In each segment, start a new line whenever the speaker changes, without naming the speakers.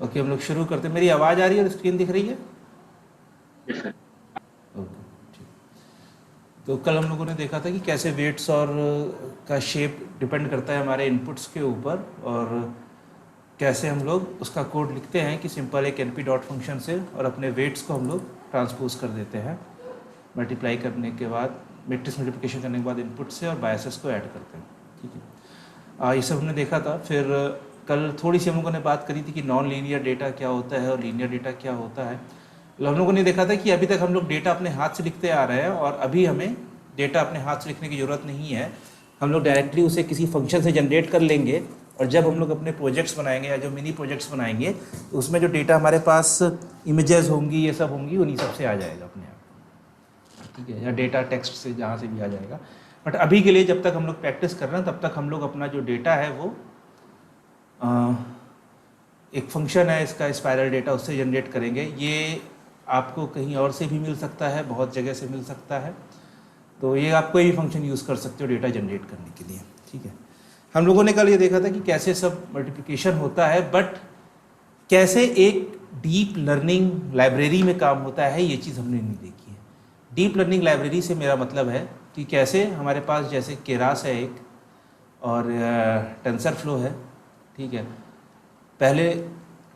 Okay, हम लोग शुरू करते हैं। मेरी आवाज़ आ रही है और स्क्रीन दिख रही है?
Yes sir.
ओके, ठीक। तो कल हम लोगों ने देखा था कि कैसे वेट्स और का शेप डिपेंड करता है हमारे इनपुट्स के ऊपर, और कैसे हम लोग उसका कोड लिखते हैं कि सिंपल एक np डॉट फंक्शन से, और अपने वेट्स को हम लोग ट्रांसपोज कर देते हैं मल्टीप्लाई करने के बाद, मैट्रिक्स मल्टीप्लिकेशन करने के बाद इनपुट से, और बायसेस को ऐड करते हैं। ठीक है, ये सब हमने देखा था। फिर कल थोड़ी सी हम लोगों ने बात करी थी कि नॉन लीनियर डेटा क्या होता है और लीनियर डेटा क्या होता है। हम लोगों ने देखा था कि अभी तक हम लोग डेटा अपने हाथ से लिखते आ रहे हैं, और अभी हमें डेटा अपने हाथ से लिखने की ज़रूरत नहीं है। हम लोग डायरेक्टली उसे किसी फंक्शन से जनरेट कर लेंगे, और जब हम लोग अपने प्रोजेक्ट्स बनाएंगे या जो मिनी प्रोजेक्ट्स बनाएंगे, तो उसमें जो डेटा हमारे पास इमेजेस होंगी, ये सब होंगी, उन्हीं सब से आ जाएगा अपने आप। ठीक है, या डेटा टेक्स्ट से जहाँ से भी आ जाएगा। बट अभी के लिए जब तक हम लोग प्रैक्टिस कर रहे हैं, तब तक हम लोग अपना जो डेटा है वो एक फंक्शन है इसका स्पाइरल डेटा, उससे जनरेट करेंगे। ये आपको कहीं और से भी मिल सकता है, बहुत जगह से मिल सकता है। तो ये आप कोई भी फंक्शन यूज़ कर सकते हो डेटा जनरेट करने के लिए। ठीक है, हम लोगों ने कल ये देखा था कि कैसे सब मल्टीप्लिकेशन होता है, बट कैसे एक डीप लर्निंग लाइब्रेरी में काम होता है, ये चीज़ हमने नहीं देखी है। डीप लर्निंग लाइब्रेरी से मेरा मतलब है कि कैसे हमारे पास जैसे केरास है एक, और टेंसर फ्लो है। ठीक है, पहले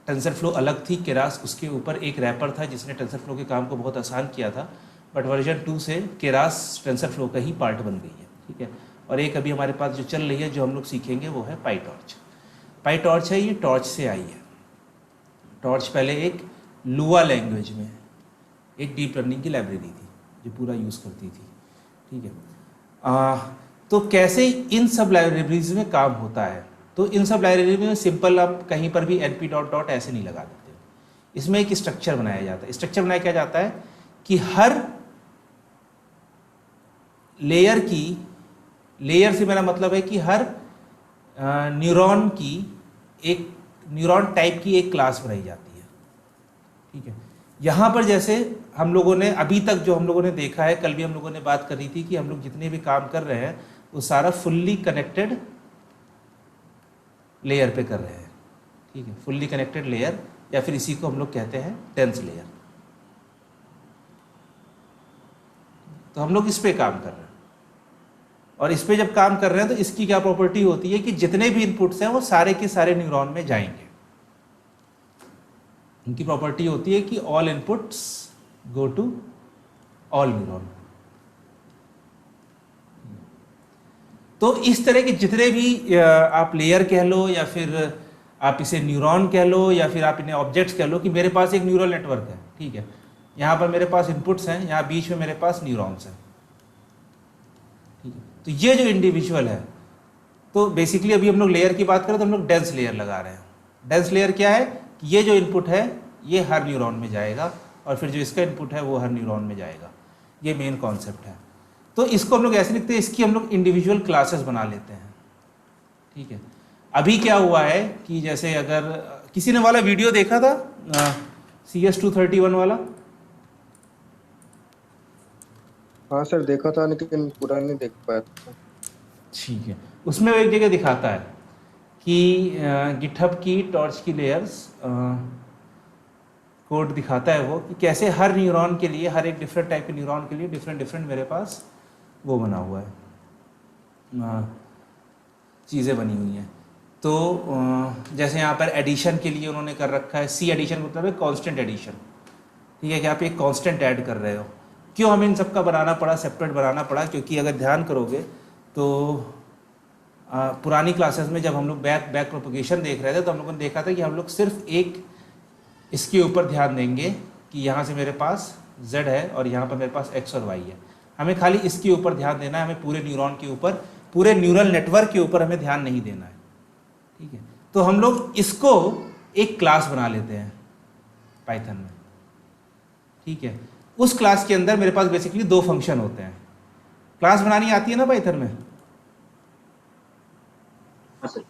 टेंसर फ्लो अलग थी, केरास उसके ऊपर एक रैपर था जिसने टेंसर फ्लो के काम को बहुत आसान किया था। बट वर्जन 2 से केरास टेंसर फ्लो का ही पार्ट बन गई है। ठीक है, और एक अभी हमारे पास जो चल रही है, जो हम लोग सीखेंगे, वो है पाईटॉर्च। पाईटॉर्च है, ये टॉर्च से आई है। टॉर्च पहले एक लुआ लैंग्वेज में एक डीप लर्निंग की लाइब्रेरी थी जो पूरा यूज़ करती थी। ठीक है, तो कैसे इन सब लाइब्रेरीज में काम होता है, तो इन सब लाइब्रेरी में सिंपल आप कहीं पर भी np डॉट डॉट ऐसे नहीं लगा देते। इसमें एक स्ट्रक्चर बनाया जाता है। स्ट्रक्चर बनाया क्या जाता है कि हर लेयर की, लेयर से मेरा मतलब है कि हर न्यूरॉन की, एक न्यूरॉन टाइप की एक क्लास बनाई जाती है। ठीक है, यहाँ पर जैसे हम लोगों ने अभी तक जो हम लोगों ने देखा है, कल भी हम लोगों ने बात करी थी कि हम लोग जितने भी काम कर रहे हैं वो सारा फुल्ली कनेक्टेड लेयर पे कर रहे हैं। ठीक है, फुल्ली कनेक्टेड लेयर, या फिर इसी को हम लोग कहते हैं डेंस लेयर। तो हम लोग इस पे काम कर रहे हैं, और इस पे जब काम कर रहे हैं तो इसकी क्या प्रॉपर्टी होती है कि जितने भी इनपुट्स हैं वो सारे के सारे न्यूरॉन में जाएंगे। इनकी प्रॉपर्टी होती है कि all inputs go to all neuron. तो इस तरह के जितने भी आप लेयर कह लो, या फिर आप इसे न्यूरॉन कह लो, या फिर आप इन्हें ऑब्जेक्ट्स कह लो, कि मेरे पास एक न्यूरल नेटवर्क है। ठीक है, यहाँ पर मेरे पास इनपुट्स हैं, यहाँ बीच में मेरे पास न्यूरॉन्स हैं। ठीक है, तो ये जो इंडिविजुअल है, तो बेसिकली अभी हम लोग लेयर की बात करें तो हम लोग डेंस लेयर लगा रहे हैं। डेंस लेयर क्या है कि ये जो इनपुट है ये हर न्यूरॉन में जाएगा, और फिर जो इसका इनपुट है वो हर न्यूरॉन में जाएगा। ये मेन कॉन्सेप्ट है। तो इसको हम लोग ऐसे लिखते हैं, इसकी हम लोग इंडिविजुअल क्लासेस बना लेते हैं। ठीक है, अभी क्या हुआ है कि जैसे अगर किसी ने वाला वीडियो देखा था CS231 वाला?
हाँ सर, देखा था लेकिन पूरा नहीं देख पाया था।
ठीक है, उसमें वो एक जगह दिखाता है कि गिटहब की टॉर्च की लेयर्स कोड दिखाता है वो, कि कैसे हर न्यूरॉन के लिए, हर एक डिफरेंट टाइप के न्यूरॉन के लिए डिफरेंट डिफरेंट मेरे पास वो बना हुआ है, चीज़ें बनी हुई हैं। तो जैसे यहाँ पर एडिशन के लिए उन्होंने कर रखा है, सी एडिशन मतलब है कांस्टेंट एडिशन। ठीक है, कि आप एक कांस्टेंट ऐड कर रहे हो। क्यों हमें इन सब का बनाना पड़ा, सेपरेट बनाना पड़ा? क्योंकि अगर ध्यान करोगे तो पुरानी क्लासेस में जब हम लोग बैक प्रोपगेशन देख रहे थे, तो हम लोगों ने देखा था कि हम लोग सिर्फ एक इसके ऊपर ध्यान देंगे कि यहाँ से मेरे पास z है और यहाँ पर मेरे पास x और y है। हमें खाली इसके ऊपर ध्यान देना है, हमें पूरे न्यूरॉन के ऊपर, पूरे न्यूरल नेटवर्क के ऊपर हमें ध्यान नहीं देना है। ठीक है, तो हम लोग इसको एक क्लास बना लेते हैं पाइथन में। ठीक है, उस क्लास के अंदर मेरे पास बेसिकली दो फंक्शन होते हैं। क्लास बनानी आती है ना पाइथन में?
हाँ सर।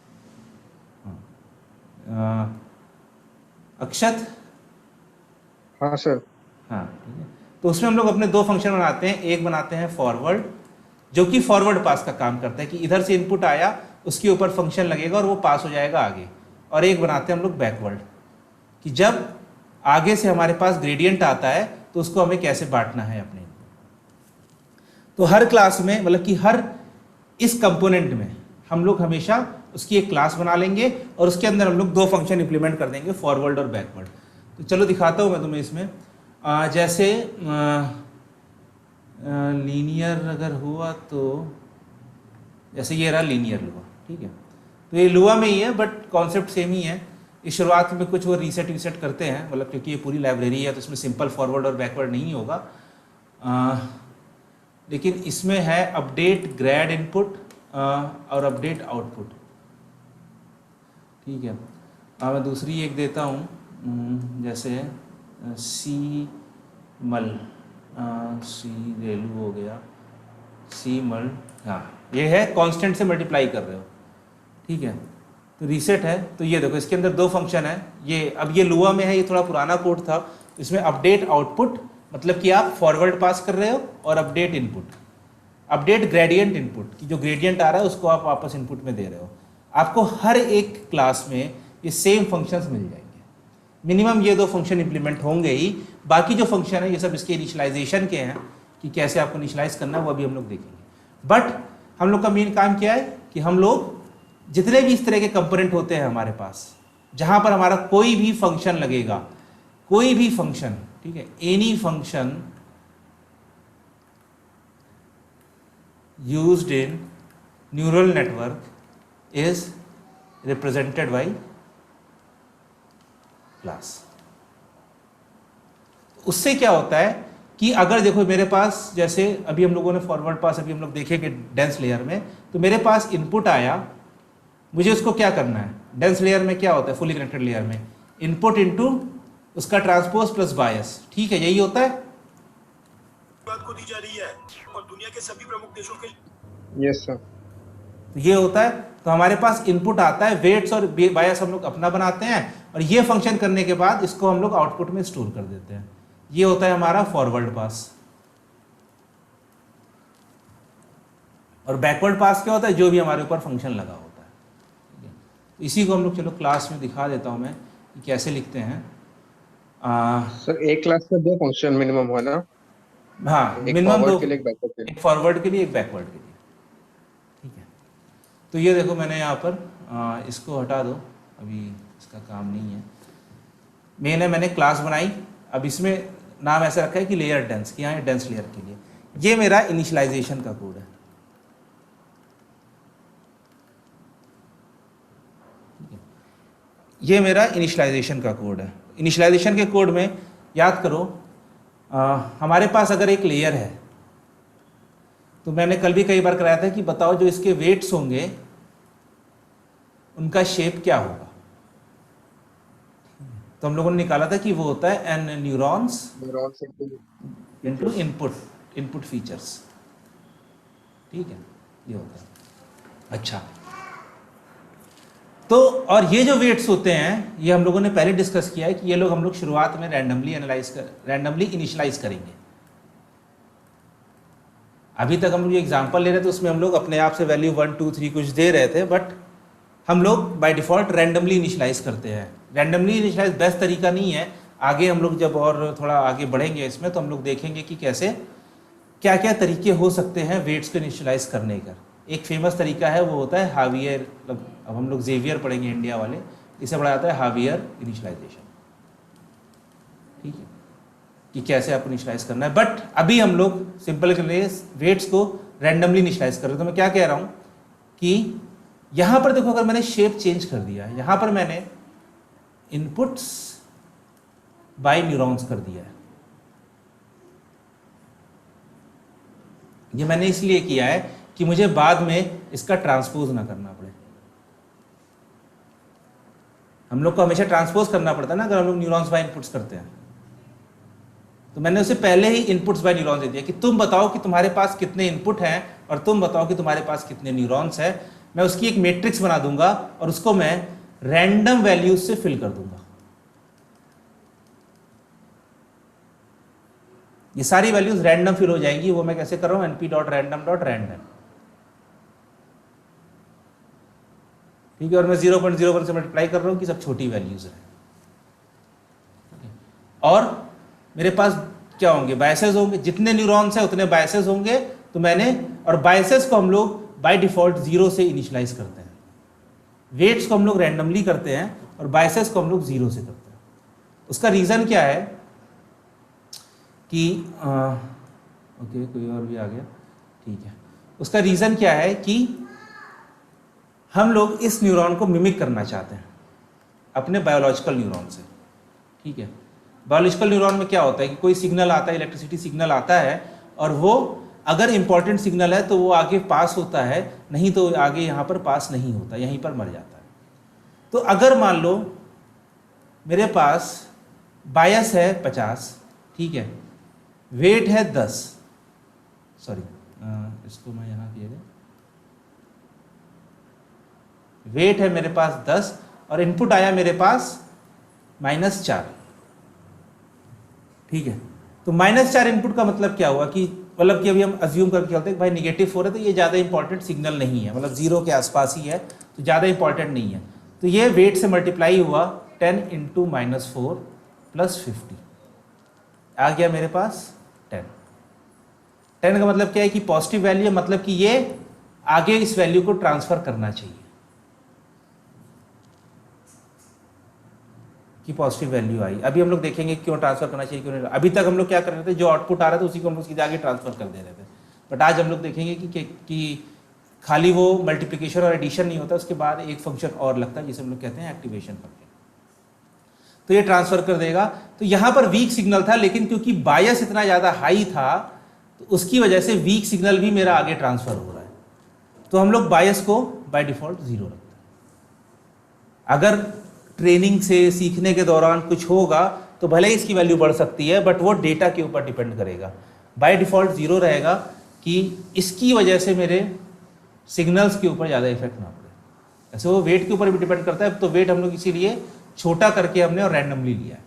अक्षत?
हाँ सर।
हाँ, ठीक है। तो उसमें हम लोग अपने दो फंक्शन बनाते हैं। एक बनाते हैं फॉरवर्ड, जो कि फॉरवर्ड पास का काम करता है, कि इधर से इनपुट आया उसके ऊपर फंक्शन लगेगा और वो पास हो जाएगा आगे। और एक बनाते हैं हम लोग बैकवर्ड, कि जब आगे से हमारे पास ग्रेडियंट आता है तो उसको हमें कैसे बांटना है अपने। तो हर क्लास में मतलब कि हर इस कंपोनेंट में हम लोग हमेशा उसकी एक क्लास बना लेंगे और उसके अंदर हम लोग दो फंक्शन इंप्लीमेंट कर देंगे, फॉरवर्ड और बैकवर्ड। तो चलो दिखाता हूँ मैं तुम्हें इसमें। जैसे लीनियर अगर हुआ तो जैसे ये रहा लीनियर लुआ, ठीक है। तो ये लुआ में ही है बट कॉन्सेप्ट सेम ही है। इस शुरुआत में कुछ वो रीसेट वीसेट करते हैं, मतलब क्योंकि ये पूरी लाइब्रेरी है तो इसमें सिंपल फॉरवर्ड और बैकवर्ड नहीं होगा। लेकिन इसमें है अपडेट ग्रेड इनपुट और अपडेट आउटपुट, ठीक है। मैं दूसरी एक देता हूँ, जैसे सी मल सी रेलू हो गया, सी मल, हाँ ये है कांस्टेंट से मल्टीप्लाई कर रहे हो, ठीक है। तो रीसेट है, तो ये देखो इसके अंदर दो फंक्शन है। ये अब ये लुआ में है, ये थोड़ा पुराना कोड था। इसमें अपडेट आउटपुट मतलब कि आप फॉरवर्ड पास कर रहे हो और update input, update gradient input की जो ग्रेडियंट आ रहा है उसको आप वापस इनपुट में दे रहे हो। आपको हर एक क्लास में ये सेम फंक्शंस मिल जाएंगे। मिनिमम ये दो फंक्शन इंप्लीमेंट होंगे ही, बाकी जो फंक्शन है ये सब इसके इनिशियलाइजेशन के हैं कि कैसे आपको इनिशियलाइज करना है वो अभी हम लोग देखेंगे। बट हम लोग का मेन काम क्या है कि हम लोग जितने भी इस तरह के कंपोनेंट होते हैं हमारे पास, जहां पर हमारा कोई भी फंक्शन लगेगा, कोई भी फंक्शन, ठीक है, any function used in neural network is represented by class. उससे क्या होता है कि अगर देखो मेरे पास, जैसे अभी हम लोगों ने फॉरवर्ड पास अभी हम लोग देखेंगे डेंस लेयर में, तो मेरे पास इनपुट आया, मुझे उसको क्या करना है। डेंस लेयर में क्या होता है, फुली कनेक्टेड लेयर में इनपुट इनटू उसका ट्रांसपोज प्लस बायस, ठीक है, यही होता है।
बात को दी जा रही है और दुनिया के सभी प्रमुख देशों के।
Yes sir.
तो ये होता है। तो हमारे पास इनपुट आता है, वेट्स और बायस हम लोग अपना बनाते हैं और ये फंक्शन करने के बाद इसको हम लोग आउटपुट में स्टोर कर देते हैं। ये होता है हमारा फॉरवर्ड पास। और बैकवर्ड पास क्या होता है, जो भी हमारे ऊपर फंक्शन लगा होता है, ठीक है। इसी को हम लोग चलो क्लास में दिखा देता हूं मैं कि कैसे लिखते हैं।
सर एक क्लास में दो फंक्शन मिनिमम है ना?
हाँ,
एक
मिनिमम दो,
फॉरवर्ड के लिए, एक बैकवर्ड के लिए।
एक फॉरवर्ड के लिए एक बैकवर्ड के लिए, ठीक है। तो ये देखो मैंने यहाँ पर इसको हटा दो, अभी इसका काम नहीं है। मैंने क्लास बनाई, अब इसमें नाम ऐसा रखा है कि लेयर डेंस, कि यहाँ डेंस लेयर के लिए। ये मेरा इनिशियलाइजेशन का कोड है, ये मेरा इनिशियलाइजेशन का कोड है। इनिशियलाइजेशन के कोड में याद करो, हमारे पास अगर एक लेयर है, तो मैंने कल भी कई बार कराया था कि बताओ जो इसके वेट्स होंगे उनका शेप क्या होगा। तो हम लोगों ने निकाला था कि वो होता है n neurons into input features, ठीक है, ये होता है। अच्छा, तो और ये जो वेट्स होते हैं ये हम लोगों ने पहले डिस्कस किया है कि ये लोग हम लोग शुरुआत में रैंडमली इनिशियलाइज करेंगे। अभी तक हम लोग एग्जांपल ले रहे थे, उसमें हम लोग अपने आप से वैल्यू 1 2 3 कुछ दे रहे थे, बट हम लोग बाय डिफ़ॉल्ट रैंडमली इनिशियलाइज करते हैं। रैंडमली इनिशियलाइज बेस्ट तरीका नहीं है। आगे हम लोग जब और थोड़ा आगे बढ़ेंगे इसमें तो हम लोग देखेंगे कि कैसे क्या क्या तरीके हो सकते हैं वेट्स को इनिशियलाइज करने का। एक फेमस तरीका है वो होता है हावियर, अब हम लोग जेवियर पढ़ेंगे इंडिया वाले, इसे पढ़ा जाता है हावियर इनिशियलाइजेशन, ठीक है, कि कैसे आपको इनिशियलाइज करना है। बट अभी हम लोग सिंपल के लिए वेट्स को रैंडमली इनिशियलाइज कर रहे हैं। तो मैं क्या कह रहा हूँ कि यहाँ पर देखो, अगर मैंने शेप चेंज कर दिया है, यहाँ पर मैंने इनपुट्स बाय न्यूरॉन्स कर दिया है। ये मैंने इसलिए किया है कि मुझे बाद में इसका ट्रांसपोज ना करना पड़े। हम लोग को हमेशा ट्रांसपोज करना पड़ता है ना, अगर हम लोग न्यूरॉन्स बाय इनपुट्स करते हैं। तो मैंने उसे पहले ही इनपुट्स बाय न्यूरॉन्स दे दिया कि तुम बताओ कि तुम्हारे पास कितने इनपुट हैं और तुम बताओ कि तुम्हारे पास कितने न्यूरॉन्स हैं। मैं उसकी एक मैट्रिक्स बना दूंगा और उसको मैं रैंडम वैल्यूज से फिल कर दूंगा। ये सारी वैल्यूज रैंडम फिल हो जाएंगी। वो मैं कैसे कर रहा हूं, np.random.random, ठीक है। और मैं 0.01 से मल्टीप्लाई कर रहा हूं कि सब छोटी वैल्यूज हैं, और मेरे पास क्या होंगे, बायसेस होंगे, जितने न्यूरॉन्स हैं उतने बायसेस होंगे। तो मैंने, और बायसेस को हम लोग बाय डिफॉल्ट 0 से इनिशियलाइज करते हैं, वेट्स को हम लोग रैंडमली करते हैं और बायसेस को हम लोग 0 से करते हैं। उसका रीज़न क्या है कि ओके कोई और भी आ गया, ठीक है। उसका रीज़न क्या है कि हम लोग इस न्यूरॉन को मिमिक करना चाहते हैं अपने बायोलॉजिकल न्यूरॉन से, ठीक है। बायोलॉजिकल न्यूरॉन में क्या होता है कि कोई सिग्नल आता है, इलेक्ट्रिसिटी सिग्नल आता है, और वो अगर इंपॉर्टेंट सिग्नल है तो वो आगे पास होता है, नहीं तो आगे यहाँ पर पास नहीं होता, यहीं पर मर जाता है। तो अगर मान लो मेरे पास बायस है 50, ठीक है, वेट है 10, सॉरी इसको मैं यहाँ किया गया, वेट है मेरे पास 10 और इनपुट आया मेरे पास -4, ठीक है। तो -4 इनपुट का मतलब क्या हुआ कि मतलब कि अभी हम अज्यूम करके चलते हैं कि भाई -4 है तो ये ज़्यादा इंपॉर्टेंट सिग्नल नहीं है, मतलब 0 के आसपास ही है, तो ज़्यादा इंपॉर्टेंट नहीं है। तो ये वेट से मल्टीप्लाई हुआ 10 × -4 + 50 आ गया मेरे पास 10। 10 का मतलब क्या है कि पॉजिटिव वैल्यू है, मतलब कि ये आगे इस वैल्यू को ट्रांसफर करना चाहिए कि पॉजिटिव वैल्यू आई। अभी हम लोग देखेंगे क्यों ट्रांसफर करना चाहिए, क्यों नहीं। अभी तक हम लोग क्या कर रहे थे, जो आउटपुट आ रहा था उसी को हम लोग सीधे आगे ट्रांसफर कर दे रहे थे। बट आज हम लोग देखेंगे कि खाली वो मल्टीप्लिकेशन और एडिशन नहीं होता, उसके बाद एक फंक्शन और लगता है जिसे हम लोग कहते हैं एक्टिवेशन फंक्शन। तो ये ट्रांसफर कर देगा। तो यहाँ पर वीक सिग्नल था, लेकिन क्योंकि बायस इतना ज़्यादा हाई था तो उसकी वजह से वीक सिग्नल भी मेरा आगे ट्रांसफर हो रहा है। तो हम लोग बायस को बाय डिफॉल्ट 0 रखते हैं। अगर ट्रेनिंग से सीखने के दौरान कुछ होगा तो भले ही इसकी वैल्यू बढ़ सकती है, बट वो डेटा के ऊपर डिपेंड करेगा। बाय डिफॉल्ट 0 रहेगा कि इसकी वजह से मेरे सिग्नल्स के ऊपर ज़्यादा इफेक्ट ना पड़े। ऐसे वो वेट के ऊपर भी डिपेंड करता है, तो वेट हम लोग इसीलिए छोटा करके हमने और रैंडमली लिया है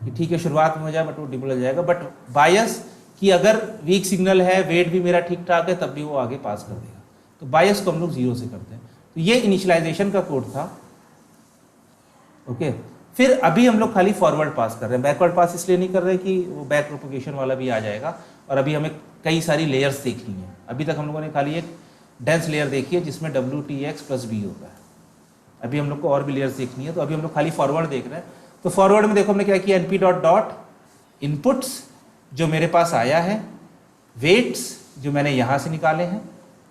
कि ठीक है शुरुआत में हो जाए बट वो डिबल हो जाएगा। बट बायस कि अगर वीक सिग्नल है, वेट भी मेरा ठीक ठाक है, तब भी वो आगे पास कर देगा। तो बायस को हम लोग 0 से करते हैं। तो ये इनिशियलाइजेशन का कोड था, ओके। फिर अभी हम लोग खाली फॉरवर्ड पास कर रहे हैं, बैकवर्ड पास इसलिए नहीं कर रहे कि वो बैक प्रोपोगेशन वाला भी आ जाएगा। और अभी हमें कई सारी लेयर्स देखनी है। अभी तक हम लोगों ने खाली एक डेंस लेयर देखी है जिसमें WTX + B होता है। अभी हम लोग को और भी लेयर्स देखनी है, तो अभी हम लोग खाली फॉरवर्ड देख रहे हैं। तो फॉरवर्ड में देखो हमने क्या किया, np इनपुट्स जो मेरे पास आया है, वेट्स जो मैंने यहाँ से निकाले हैं,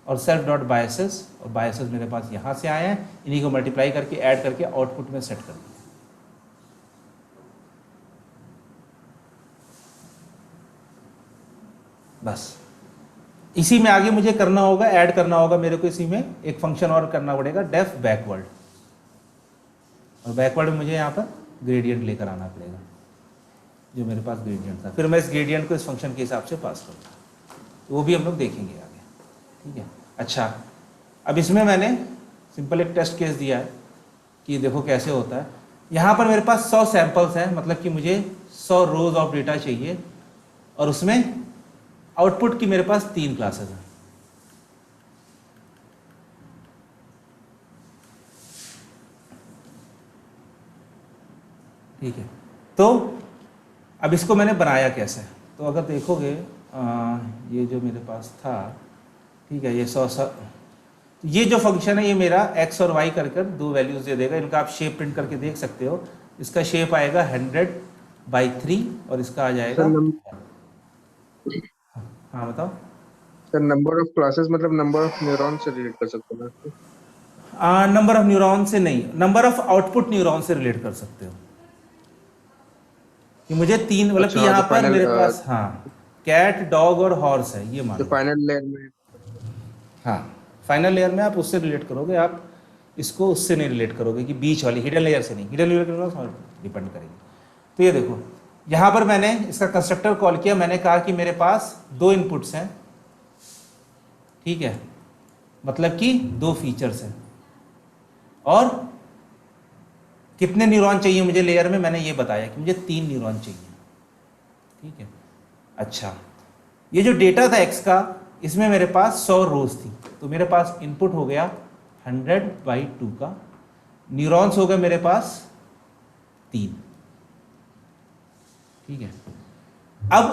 और self.biases, और बायसेस मेरे पास यहाँ से आए हैं, इन्हीं को मल्टीप्लाई करके ऐड करके आउटपुट में सेट कर दिया। बस इसी में आगे मुझे करना होगा, ऐड करना होगा मेरे को, इसी में एक फंक्शन और करना पड़ेगा, डेफ बैकवर्ड। और बैकवर्ड में मुझे यहाँ पर ग्रेडियंट लेकर आना पड़ेगा, जो मेरे पास ग्रेडियंट था। फिर मैं इस ग्रेडियंट को इस फंक्शन के हिसाब से पास करूँगा, तो वो भी हम लोग देखेंगे आगे, ठीक है। अच्छा, अब इसमें मैंने सिंपल एक टेस्ट केस दिया है कि देखो कैसे होता है। यहाँ पर मेरे पास 100 सैंपल्स हैं, मतलब कि मुझे 100 रोज ऑफ डेटा चाहिए, और उसमें आउटपुट की मेरे पास 3 क्लासेस हैं। ठीक है, तो अब इसको मैंने बनाया कैसे, तो अगर देखोगे ये जो मेरे पास था, ठीक है, ये 100 ये जो फंक्शन है ये मेरा x और y कर 2 वैल्यूज दे देगा। इनका आप शेप प्रिंट करके देख सकते हो। इसका शेप आएगा 100/3 और इसका आ जाएगा, हाँ बताओ
सर। नंबर ऑफ क्लासेस मतलब नंबर ऑफ न्यूरॉन से रिलेट कर सकते हो ना?
नंबर ऑफ न्यूरॉन से नहीं, नंबर ऑफ आउटपुट न्यूरॉन से रिलेट कर सकते हो कि मुझे 3, मतलब कि यहाँ पर मेरे पास हाँ कैट, डॉग और हॉर्स है, ये मान
फाइनल लेयर में।
हाँ, फाइनल लेयर में आप उससे रिलेट करोगे, आप इसको उससे नहीं रिलेट करोगे कि बीच वाली हिडन लेयर से नहीं, हिडन लेयर के डिपेंड करेगी। तो ये देखो यहाँ पर मैंने इसका कंस्ट्रक्टर कॉल किया, मैंने कहा कि मेरे पास 2 इनपुट्स हैं, ठीक है, मतलब कि 2 फीचर्स हैं, और कितने न्यूरॉन चाहिए मुझे लेयर में, मैंने ये बताया कि मुझे 3 न्यूरॉन चाहिए, ठीक है। अच्छा, ये जो डेटा था x का, इसमें मेरे पास 100 रोज थी, तो मेरे पास इनपुट हो गया 100/2 का, न्यूरॉन्स हो गए मेरे पास 3, ठीक है, अब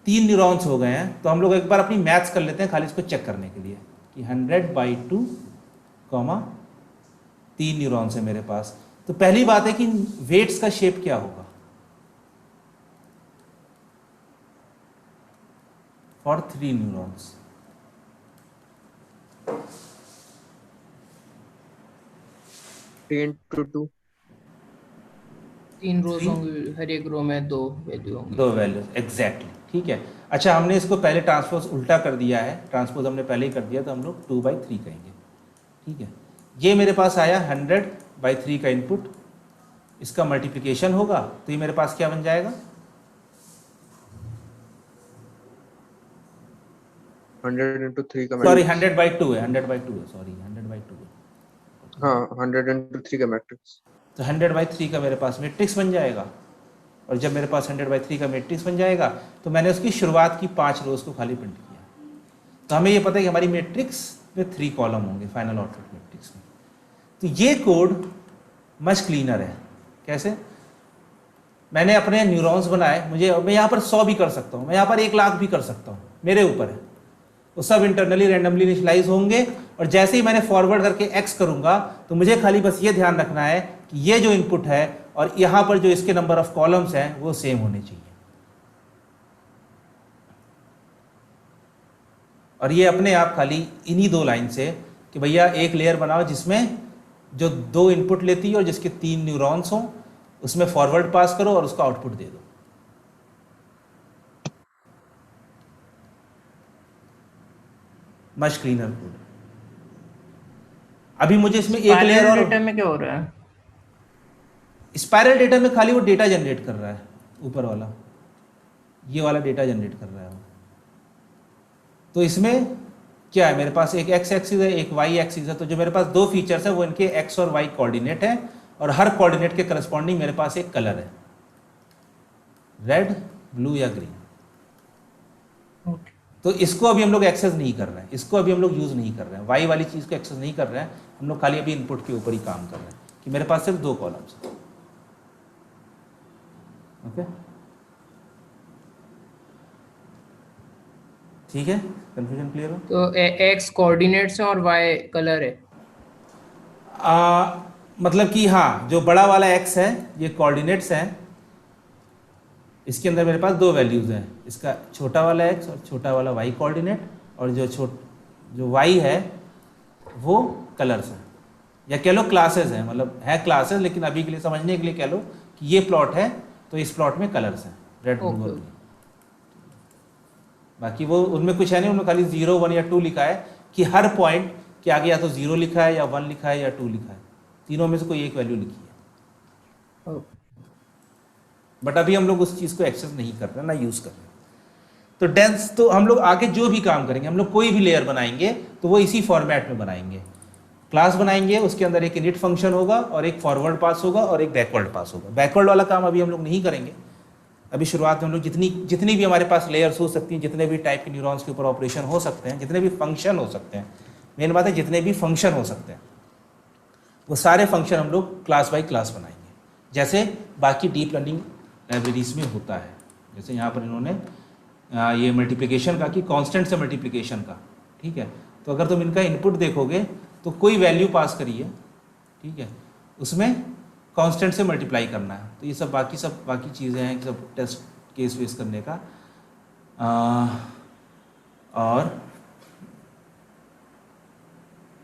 3 न्यूरॉन्स हो गए हैं, तो हम लोग एक बार अपनी मैथ्स कर लेते हैं खाली इसको चेक करने के लिए कि 100/2 3 न्यूरॉन्स है मेरे पास। तो पहली बात है कि वेट्स का शेप क्या होगा for 3 neurons.
Ten two two
3 rows
3
होंगे, हर एक रो में 2 वैल्यू होंगी।
2 वैल्यूज एग्जैक्टली, ठीक है। अच्छा, हमने इसको पहले ट्रांसपोज उल्टा कर दिया है, ट्रांसपोज हमने पहले ही कर दिया, तो हम लोग 2/3 कहेंगे, ठीक है। ये मेरे पास आया 100/3 का इनपुट, इसका मल्टीप्लिकेशन होगा तो ये मेरे पास क्या बन जाएगा,
100 into 3 का
सॉरी
मैट्रिक्स।
100/2 है, 100/2 है, सॉरी 100/2 है।
हाँ 100 into 3 का मैट्रिक्स।
तो 100/3 का मेरे पास मैट्रिक्स बन जाएगा, और जब मेरे पास 100/3 का मैट्रिक्स बन जाएगा तो मैंने उसकी शुरुआत की 5 रोज को खाली प्रिंट किया। तो हमें ये पता है कि हमारी मैट्रिक्स में 3 कॉलम होंगे फाइनल आउटपुट मैट्रिक्स में। तो ये कोड मच क्लीनर है। कैसे? मैंने अपने न्यूरॉन्स बनाए, मैं यहाँ पर 100 भी कर सकता हूँ, मैं यहाँ पर 1 लाख भी कर सकता हूँ, मेरे ऊपर है। वो सब इंटरनली रैंडमली इनिशियलाइज होंगे, और जैसे ही मैंने फॉरवर्ड करके एक्स करूंगा तो मुझे खाली बस ये ध्यान रखना है कि ये जो इनपुट है और यहाँ पर जो इसके नंबर ऑफ कॉलम्स हैं वो सेम होने चाहिए। और ये अपने आप खाली इन्हीं 2 लाइन से कि भैया एक लेयर बनाओ जिसमें जो 2 इनपुट लेती है और जिसके 3 न्यूरॉन्स हों, उसमें फॉरवर्ड पास करो और उसका आउटपुट दे दो। Much cleaner code. अभी मुझे इसमें एक लेयर और
डेटा में क्या हो रहा है?
स्पाइरल डेटा में खाली वो डेटा जनरेट कर रहा है, ऊपर वाला ये वाला डेटा जनरेट कर रहा है वो। तो इसमें क्या है, मेरे पास एक एक्स एक्सिस है, एक वाई एक्सिस है। तो जो मेरे पास 2 फीचर्स है वो इनके एक्स और वाई कोऑर्डिनेट है, और हर कोऑर्डिनेट के करस्पॉन्डिंग मेरे पास एक कलर है, रेड, ब्लू या ग्रीन।
ओके।
तो इसको अभी हम लोग एक्सेस नहीं कर रहे हैं, इसको अभी हम लोग यूज़ नहीं कर रहे हैं, वाई वाली चीज़ को एक्सेस नहीं कर रहे हैं, हम लोग खाली अभी इनपुट के ऊपर ही काम कर रहे हैं कि मेरे पास सिर्फ 2 कॉलम्स हैं। ओके, ठीक है, कंफ्यूजन क्लियर हो?
तो एक्स कोऑर्डिनेट्स हैं और वाई कलर है।
मतलब कि हाँ, जो बड़ा वाला एक्स है ये कोऑर्डिनेट्स हैं, इसके अंदर मेरे पास 2 वैल्यूज़ हैं, इसका छोटा वाला एक्स और छोटा वाला वाई कोऑर्डिनेट, और जो वाई है वो कलर्स हैं, या कह लो क्लासेस हैं, मतलब है क्लासेस, लेकिन अभी के लिए समझने के लिए कह लो कि ये प्लॉट है तो इस प्लॉट में कलर्स हैं, रेड, ब्लू और ग्रीन। बाकी वो उनमें कुछ है नहीं, उनमें खाली 0, 1 या 2 लिखा है कि हर पॉइंट के आगे या तो 0 लिखा है या 1 लिखा है या 2 लिखा है, तीनों में से कोई एक वैल्यू लिखी है। बट अभी हम लोग उस चीज़ को एक्सेस नहीं कर रहे, ना यूज़ कर रहे। तो डेंस तो हम लोग आगे जो भी काम करेंगे, हम लोग कोई भी लेयर बनाएंगे तो वो इसी फॉर्मेट में बनाएंगे। क्लास बनाएंगे, उसके अंदर एक इनिट फंक्शन होगा और एक फॉरवर्ड पास होगा और एक बैकवर्ड पास होगा। बैकवर्ड वाला काम अभी हम लोग नहीं करेंगे। अभी शुरुआत में हम लोग जितनी भी हमारे पास लेयर्स हो सकती हैं, जितने भी टाइप के न्यूरॉन्स के ऊपर ऑपरेशन हो सकते हैं, जितने भी फंक्शन हो सकते हैं, मेन बात है जितने भी फंक्शन हो सकते हैं, वो सारे फंक्शन हम लोग क्लास बाई क्लास बनाएंगे, जैसे बाकी डीप लर्निंग लाइब्रेरीज में होता है। जैसे यहाँ पर इन्होंने ये मल्टीप्लिकेशन का कि कांस्टेंट से मल्टीप्लिकेशन का, ठीक है। तो अगर तुम इनका इनपुट देखोगे तो कोई वैल्यू पास करिए, ठीक है, उसमें कांस्टेंट से मल्टीप्लाई करना है। तो ये सब बाकी चीज़ें हैं, सब टेस्ट केस वेस करने का। और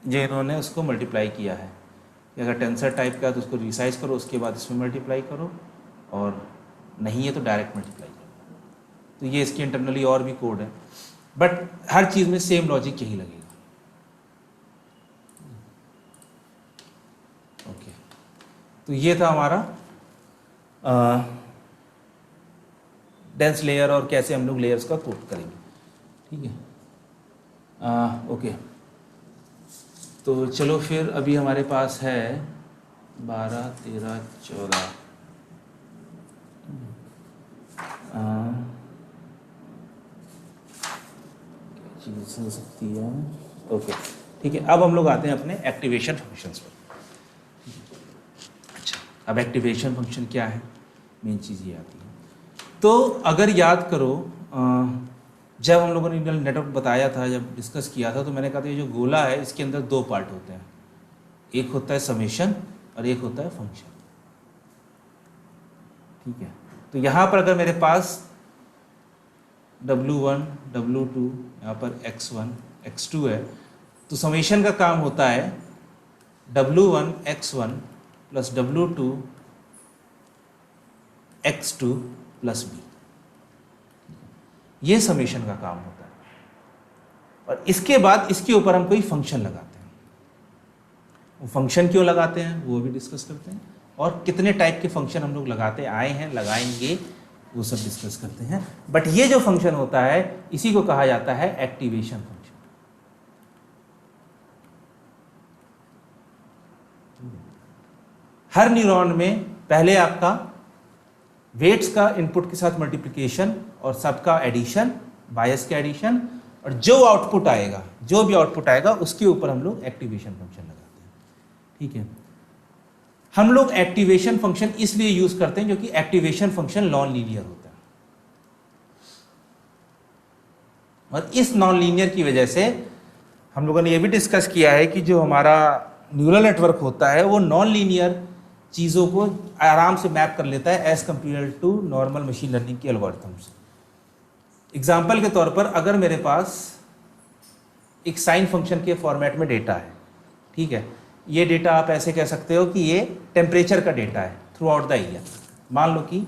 ये इन्होंने उसको मल्टीप्लाई किया है कि अगर टेंसर टाइप का है तो उसको रिसाइज करो, उसके बाद इसमें मल्टीप्लाई करो, और नहीं है तो डायरेक्ट मल्टीप्लाई करो। तो ये इसके इंटरनली और भी कोड है, बट हर चीज़ में सेम लॉजिक यही लगेगा। ओके, तो ये था हमारा डेंस लेयर और कैसे हम लोग लेयर्स का कोड करेंगे, ठीक है। ओके, तो चलो फिर अभी हमारे पास है 12, 13, 14 चीज़ हो सकती है। ओके, ठीक है। अब हम लोग आते हैं अपने एक्टिवेशन फंक्शंस पर। अच्छा, अब एक्टिवेशन फंक्शन क्या है, मेन चीज़ ये आती है। तो अगर याद करो जब हम लोगों ने न्यूरल नेटवर्क बताया था, जब डिस्कस किया था, तो मैंने कहा था ये जो गोला है इसके अंदर दो पार्ट होते हैं, एक होता है समेशन और एक होता है फंक्शन। ठीक है, तो यहाँ पर अगर मेरे पास W1 W2 यहाँ पर x1 x2 है, तो समेशन का काम होता है W1 x1 plus W2 x2 plus b, ये समेशन का काम होता है। और इसके बाद इसके ऊपर हम कोई फंक्शन लगाते हैं। वो फंक्शन क्यों लगाते हैं वो भी डिस्कस करते हैं, और कितने टाइप के फंक्शन हम लोग लगाते आए हैं, लगाएंगे, वो सब डिस्कस करते हैं। बट ये जो फंक्शन होता है इसी को कहा जाता है एक्टिवेशन फंक्शन। हर न्यूरॉन में पहले आपका वेट्स का इनपुट के साथ मल्टीप्लिकेशन और सबका एडिशन, बायस का एडिशन, और जो आउटपुट आएगा, जो भी आउटपुट आएगा उसके ऊपर हम लोग एक्टिवेशन फंक्शन लगाते हैं। ठीक है, हम लोग एक्टिवेशन फंक्शन इसलिए यूज करते हैं क्योंकि एक्टिवेशन फंक्शन नॉन लीनियर होता है, और इस नॉन लीनियर की वजह से हम लोगों ने यह भी डिस्कस किया है कि जो हमारा न्यूरल नेटवर्क होता है वो नॉन लीनियर चीज़ों को आराम से मैप कर लेता है as compare to normal machine learning के एल्गोरिथम्स। एग्जाम्पल के तौर पर अगर मेरे पास एक साइन फंक्शन के फॉर्मेट में डेटा है, ठीक है, ये डेटा आप ऐसे कह सकते हो कि ये टेम्परेचर का डेटा है थ्रू आउट द ईयर। मान लो कि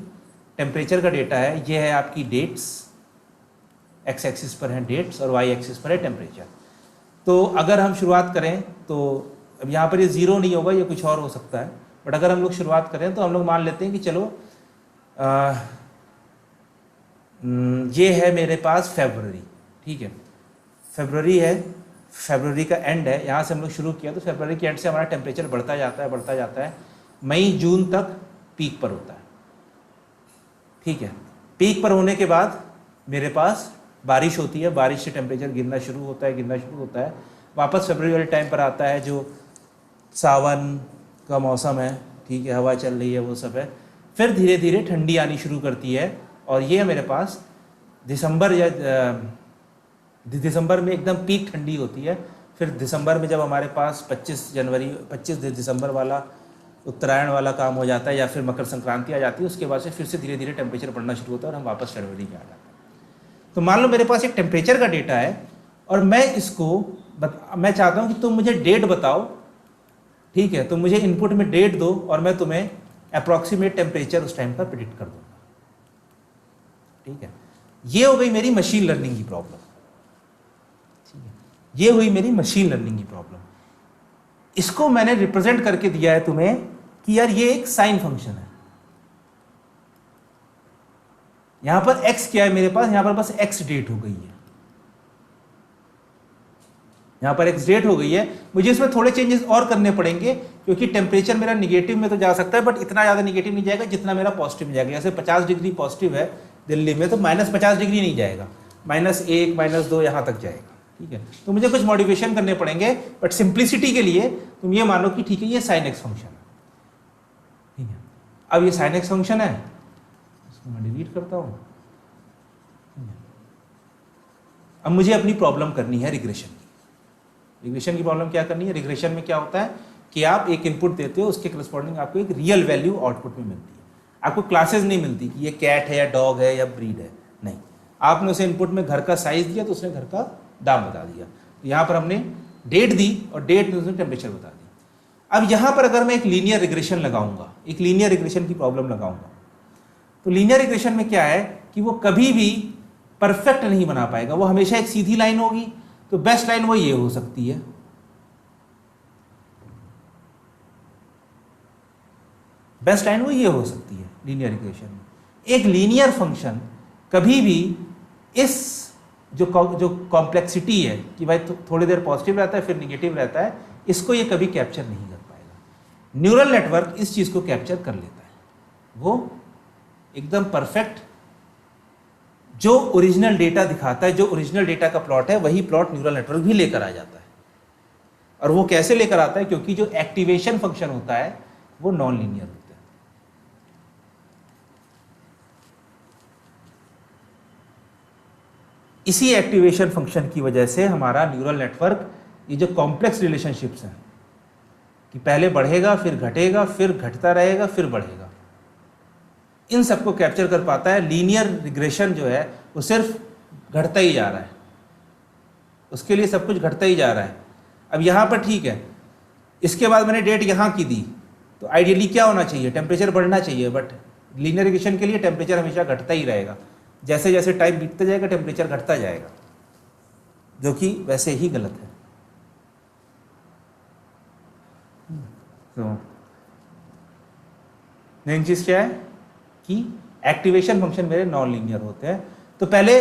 टेम्परेचर का डेटा है, ये है आपकी डेट्स, एक्स एक्सिस पर है डेट्स और वाई एक्सिस पर है टेम्परेचर। तो अगर हम शुरुआत करें तो अब यहाँ पर ये ज़ीरो नहीं होगा, ये कुछ और हो सकता है, बट अगर हम लोग शुरुआत करें तो हम लोग मान लेते हैं कि चलो ये है मेरे पास फरवरी, ठीक है, फरवरी है, फरवरी का एंड है, यहाँ से हम लोग शुरू किया तो फरवरी के एंड से हमारा टेम्परेचर बढ़ता जाता है, बढ़ता जाता है, मई जून तक पीक पर होता है। ठीक है, पीक पर होने के बाद मेरे पास बारिश होती है, बारिश से टेम्परेचर गिरना शुरू होता है, गिरना शुरू होता है, वापस फरवरी वाले टाइम पर आता है जो सावन का मौसम है, ठीक है, हवा चल रही है, वो सब है, फिर धीरे धीरे ठंडी आनी शुरू करती है, और ये मेरे पास दिसंबर या दिसंबर में एकदम पीक ठंडी होती है। फिर दिसंबर में जब हमारे पास 25 दिसंबर वाला उत्तरायण वाला काम हो जाता है या फिर मकर संक्रांति आ जाती है, उसके बाद से फिर से धीरे धीरे टेम्परेचर बढ़ना शुरू होता है और हम वापस फरवरी में आ जाते हैं। तो मान लो मेरे पास एक टेम्परेचर का डेटा है और मैं इसको मैं चाहता हूँ कि तुम मुझे डेट बताओ, ठीक है, तो मुझे इनपुट में डेट दो और मैं तुम्हें अप्रॉक्सीमेट टेम्परेचर उस टाइम का प्रिडिक्ट कर दूंगा। ठीक है, ये हो गई मेरी मशीन लर्निंग की प्रॉब्लम। ठीक है, ये हुई मेरी मशीन लर्निंग की प्रॉब्लम। इसको मैंने रिप्रेजेंट करके दिया है तुम्हें कि यार ये एक साइन फंक्शन है। यहां पर x क्या है मेरे पास, यहां पर बस x डेट हो गई है, यहाँ पर x डेट हो गई है। मुझे इसमें थोड़े चेंजेस और करने पड़ेंगे क्योंकि टेम्परेचर मेरा निगेटिव में तो जा सकता है, बट इतना ज़्यादा निगेटिव नहीं जाएगा जितना मेरा पॉजिटिव में जाएगा। जैसे 50 डिग्री पॉजिटिव है दिल्ली में, तो -50 डिग्री नहीं जाएगा, -1 -2 यहाँ तक जाएगा। ठीक है, तो मुझे कुछ मॉडिफिकेशन करने पड़ेंगे, बट सिंप्लिसिटी के लिए तुम ये मानो कि ठीक है ये साइन एक्स फंक्शन है। ठीक है, अब ये साइन एक्स फंक्शन है, इसको मैं डिलीट करता हूँ। अब मुझे अपनी प्रॉब्लम करनी है रिग्रेशन की। रिग्रेशन की प्रॉब्लम क्या करनी है? रिग्रेशन में क्या होता है कि आप एक इनपुट देते हो, उसके करस्पॉन्डिंग आपको एक रियल वैल्यू आउटपुट में मिलती है। आपको क्लासेस नहीं मिलती कि ये कैट है या डॉग है या ब्रीड है, नहीं। आपने उसे इनपुट में घर का साइज दिया तो उसने घर का दाम बता दिया। तो यहाँ पर हमने डेट दी और डेट में उसने टेम्परेचर बता दिया। अब यहाँ पर अगर मैं एक लीनियर रिग्रेशन लगाऊंगा, एक लीनियर रिग्रेशन की प्रॉब्लम लगाऊंगा, तो लीनियर रिग्रेशन में क्या है कि वो कभी भी परफेक्ट नहीं बना पाएगा, वो हमेशा एक सीधी लाइन होगी। तो बेस्ट लाइन वो ये हो सकती है, बेस्ट लाइन वो ये हो सकती है लीनियर रिग्रेशन में। एक लीनियर फंक्शन कभी भी इस जो कॉम्प्लेक्सिटी है कि भाई थोड़ी देर पॉजिटिव रहता है फिर निगेटिव रहता है, इसको ये कभी कैप्चर नहीं कर पाएगा। न्यूरल नेटवर्क इस चीज को कैप्चर कर लेता है, वो एकदम परफेक्ट जो ओरिजिनल डेटा दिखाता है, जो ओरिजिनल डेटा का प्लॉट है, वही प्लॉट न्यूरल नेटवर्क भी लेकर आ जाता है। और वो कैसे लेकर आता है? क्योंकि जो एक्टिवेशन फंक्शन होता है वो नॉन लीनियर होता है। इसी एक्टिवेशन फंक्शन की वजह से हमारा न्यूरल नेटवर्क ये जो कॉम्प्लेक्स रिलेशनशिप्स हैं कि पहले बढ़ेगा फिर घटेगा फिर घटता रहेगा फिर बढ़ेगा, इन सबको कैप्चर कर पाता है। लीनियर रिग्रेशन जो है वो सिर्फ घटता ही जा रहा है, उसके लिए सब कुछ घटता ही जा रहा है। अब यहाँ पर ठीक है, इसके बाद मैंने डेट यहाँ की दी, तो आइडियली क्या होना चाहिए, टेम्परेचर बढ़ना चाहिए, बट लीनियर रिग्रेशन के लिए टेम्परेचर हमेशा घटता ही रहेगा। जैसे जैसे टाइम बीतता जाएगा टेम्परेचर घटता जाएगा, जो कि वैसे ही गलत है। तो मेन चीज़ क्या है कि एक्टिवेशन फंक्शन मेरे नॉन लीनियर होते हैं। तो पहले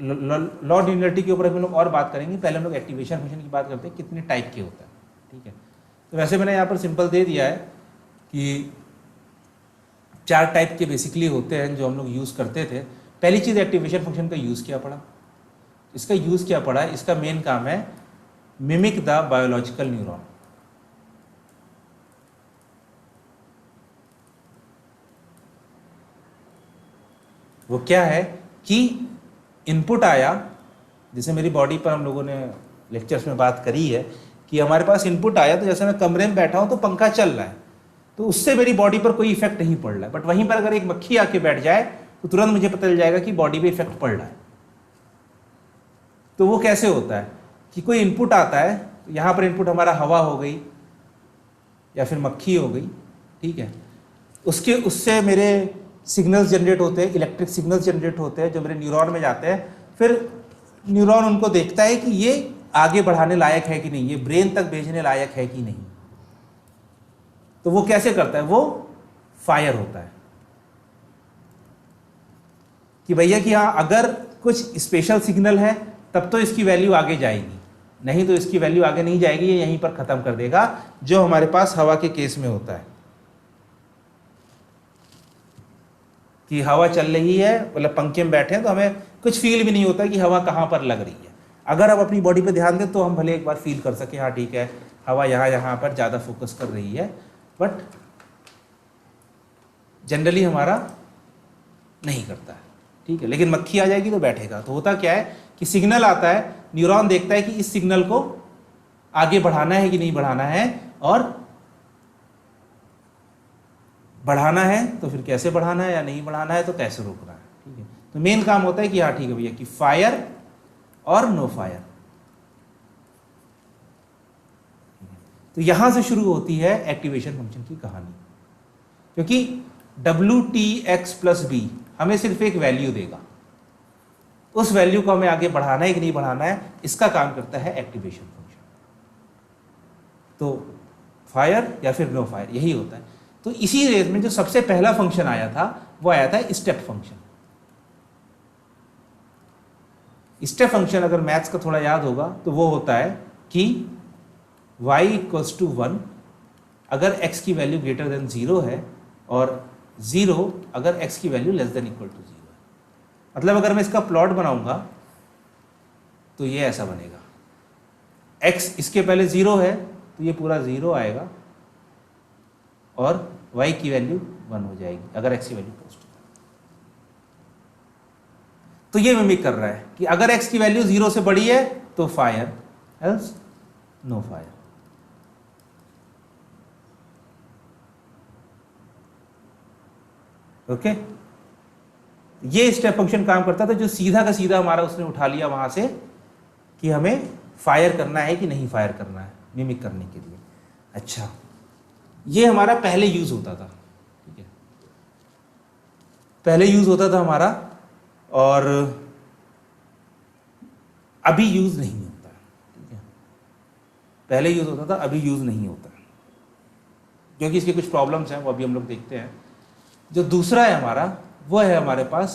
लॉ लीनियरिटी के ऊपर हम लोग और बात करेंगे, पहले हम लोग एक्टिवेशन फंक्शन की बात करते हैं, कितने टाइप के होता है, ठीक है। तो वैसे मैंने यहाँ पर सिंपल दे दिया है कि 4 टाइप के बेसिकली होते हैं जो हम लोग यूज़ करते थे। पहली चीज़ एक्टिवेशन फंक्शन का यूज़ क्या पड़ा, इसका यूज़ क्या पड़ा, इसका मेन काम है मिमिक द बायोलॉजिकल न्यूरॉन। वो क्या है कि इनपुट आया, जैसे मेरी बॉडी पर हम लोगों ने लेक्चर्स में बात करी है कि हमारे पास इनपुट आया, तो जैसे मैं कमरे में बैठा हूं तो पंखा चल रहा है, तो उससे मेरी बॉडी पर कोई इफेक्ट नहीं पड़ रहा है। बट वहीं पर अगर एक मक्खी आके बैठ जाए तो तुरंत मुझे पता चल जाएगा कि बॉडी पे इफेक्ट पड़ रहा है। तो वो कैसे होता है कि कोई इनपुट आता है, तो यहाँ पर इनपुट हमारा हवा हो गई या फिर मक्खी हो गई, ठीक है, उससे मेरे सिग्नल्स जनरेट होते हैं, इलेक्ट्रिक सिग्नल्स जनरेट होते हैं जो मेरे न्यूरॉन में जाते हैं। फिर न्यूरॉन उनको देखता है कि ये आगे बढ़ाने लायक है कि नहीं, ये ब्रेन तक भेजने लायक है कि नहीं। तो वो कैसे करता है, वो फायर होता है कि भैया कि हाँ अगर कुछ स्पेशल सिग्नल है तब तो इसकी वैल्यू आगे जाएगी, नहीं तो इसकी वैल्यू आगे नहीं जाएगी, ये यहीं पर ख़त्म कर देगा, जो हमारे पास हवा के केस में होता है कि हवा चल रही है, मतलब पंखे में बैठे हैं तो हमें कुछ फील भी नहीं होता कि हवा कहाँ पर लग रही है। अगर हम अपनी बॉडी पे ध्यान दें तो हम भले एक बार फील कर सकें, हाँ ठीक है हवा यहाँ पर ज़्यादा फोकस कर रही है, बट जनरली हमारा नहीं करता है, ठीक है। लेकिन मक्खी आ जाएगी तो बैठेगा। तो होता क्या है कि सिग्नल आता है, न्यूरॉन देखता है कि इस सिग्नल को आगे बढ़ाना है कि नहीं बढ़ाना है, और बढ़ाना है तो फिर कैसे बढ़ाना है, या नहीं बढ़ाना है तो कैसे रोकना है, ठीक है। तो मेन काम होता है कि हाँ ठीक है भैया कि फायर और नो फायर। तो यहां से शुरू होती है एक्टिवेशन फंक्शन की कहानी, क्योंकि WTX+B हमें सिर्फ एक वैल्यू देगा, उस वैल्यू को हमें आगे बढ़ाना है कि नहीं बढ़ाना है, इसका काम करता है एक्टिवेशन फंक्शन। तो फायर या फिर नो फायर यही होता है। तो इसी रेंज में जो सबसे पहला फंक्शन आया था वो आया था स्टेप फंक्शन। स्टेप फंक्शन अगर मैथ्स का थोड़ा याद होगा तो वो होता है कि y = 1 अगर x की वैल्यू ग्रेटर देन 0 है, और 0 अगर x की value less than equal to 0 है। मतलब अगर मैं इसका प्लॉट बनाऊंगा तो ये ऐसा बनेगा, x इसके पहले 0 है तो ये पूरा 0 आएगा, और y की वैल्यू 1 हो जाएगी अगर x की वैल्यू पॉजिटिव है। तो ये मिमिक कर रहा है कि अगर x की वैल्यू 0 से बड़ी है तो fire, else no fire. Okay, ये स्टेप फंक्शन काम करता था, जो सीधा का सीधा हमारा उसने उठा लिया वहां से कि हमें फायर करना है कि नहीं फायर करना है मिमिक करने के लिए। अच्छा, ये हमारा पहले यूज होता था, ठीक है, पहले यूज होता था हमारा, और अभी यूज नहीं होता है, ठीक है। पहले यूज होता था, अभी यूज नहीं होता, क्योंकि इसके कुछ प्रॉब्लम्स हैं, वो अभी हम लोग देखते हैं। जो दूसरा है हमारा, वो है हमारे पास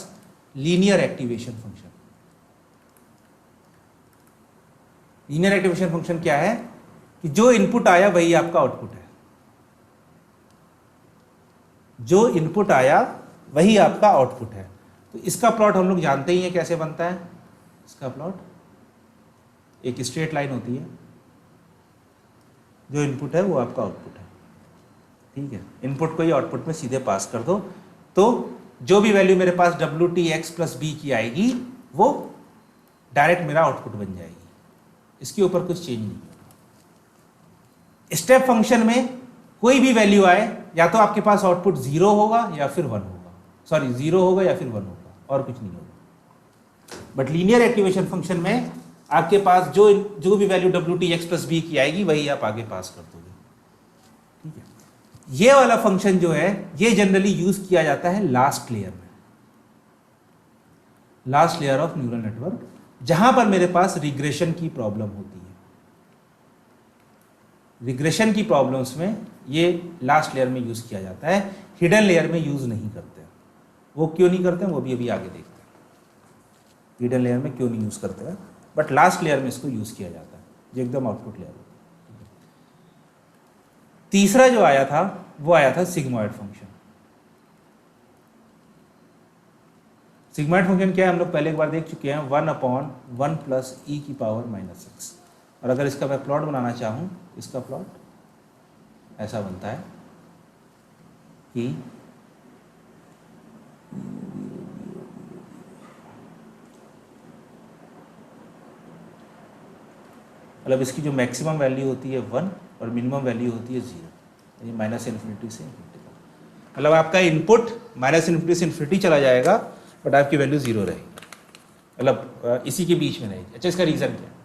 linear activation function. Linear activation function क्या है कि जो इनपुट आया वही आपका आउटपुट है, जो इनपुट आया वही आपका आउटपुट है। तो इसका प्लॉट हम लोग जानते ही हैं कैसे बनता है। इसका प्लॉट एक स्ट्रेट लाइन होती है, जो इनपुट है वो आपका आउटपुट है, ठीक है। इनपुट को ही आउटपुट में सीधे पास कर दो, तो जो भी वैल्यू मेरे पास WTX+B की आएगी वो डायरेक्ट मेरा आउटपुट बन जाएगी, इसके ऊपर कुछ चेंज नहीं। स्टेप फंक्शन में कोई भी वैल्यू आए, या तो आपके पास आउटपुट 0 होगा या फिर 1 होगा, सॉरी 0 होगा या फिर 1 होगा, और कुछ नहीं होगा। बट लीनियर एक्टिवेशन फंक्शन में आपके पास जो भी वैल्यू WTX प्लस बी की आएगी वही आप आगे पास कर दोगे। ठीक है, ये वाला फंक्शन जो है ये जनरली यूज किया जाता है लास्ट लेयर में, last layer of neural network, जहां पर मेरे पास रिग्रेशन की प्रॉब्लम होती है। रिग्रेशन की प्रॉब्लम्स में ये लास्ट लेयर में यूज किया जाता है, हिडन लेयर में यूज नहीं करते हैं। वो क्यों नहीं करते हैं वो भी अभी आगे देखते हैं, हिडन लेयर में क्यों नहीं यूज करते हैं, बट लास्ट लेयर में इसको यूज किया जाता है जो एकदम आउटपुट लेयर होता है। तीसरा जो आया था वो आया था सिग्मॉइड फंक्शन। सिग्मॉइड फंक्शन क्या है हम लोग पहले एक बार देख चुके हैं, 1/1 प्लस e की पावर -x। और अगर इसका मैं प्लॉट बनाना चाहूं, इसका प्लॉट ऐसा बनता है कि मतलब इसकी जो मैक्सिमम वैल्यू होती है 1 और मिनिमम वैल्यू होती है 0, ये -∞ से ∞ मतलब आपका इनपुट -∞ से ∞ चला जाएगा बट आपकी वैल्यू 0 रहेगी, मतलब इसी के बीच में रहेगी। अच्छा, इसका रीज़न क्या है,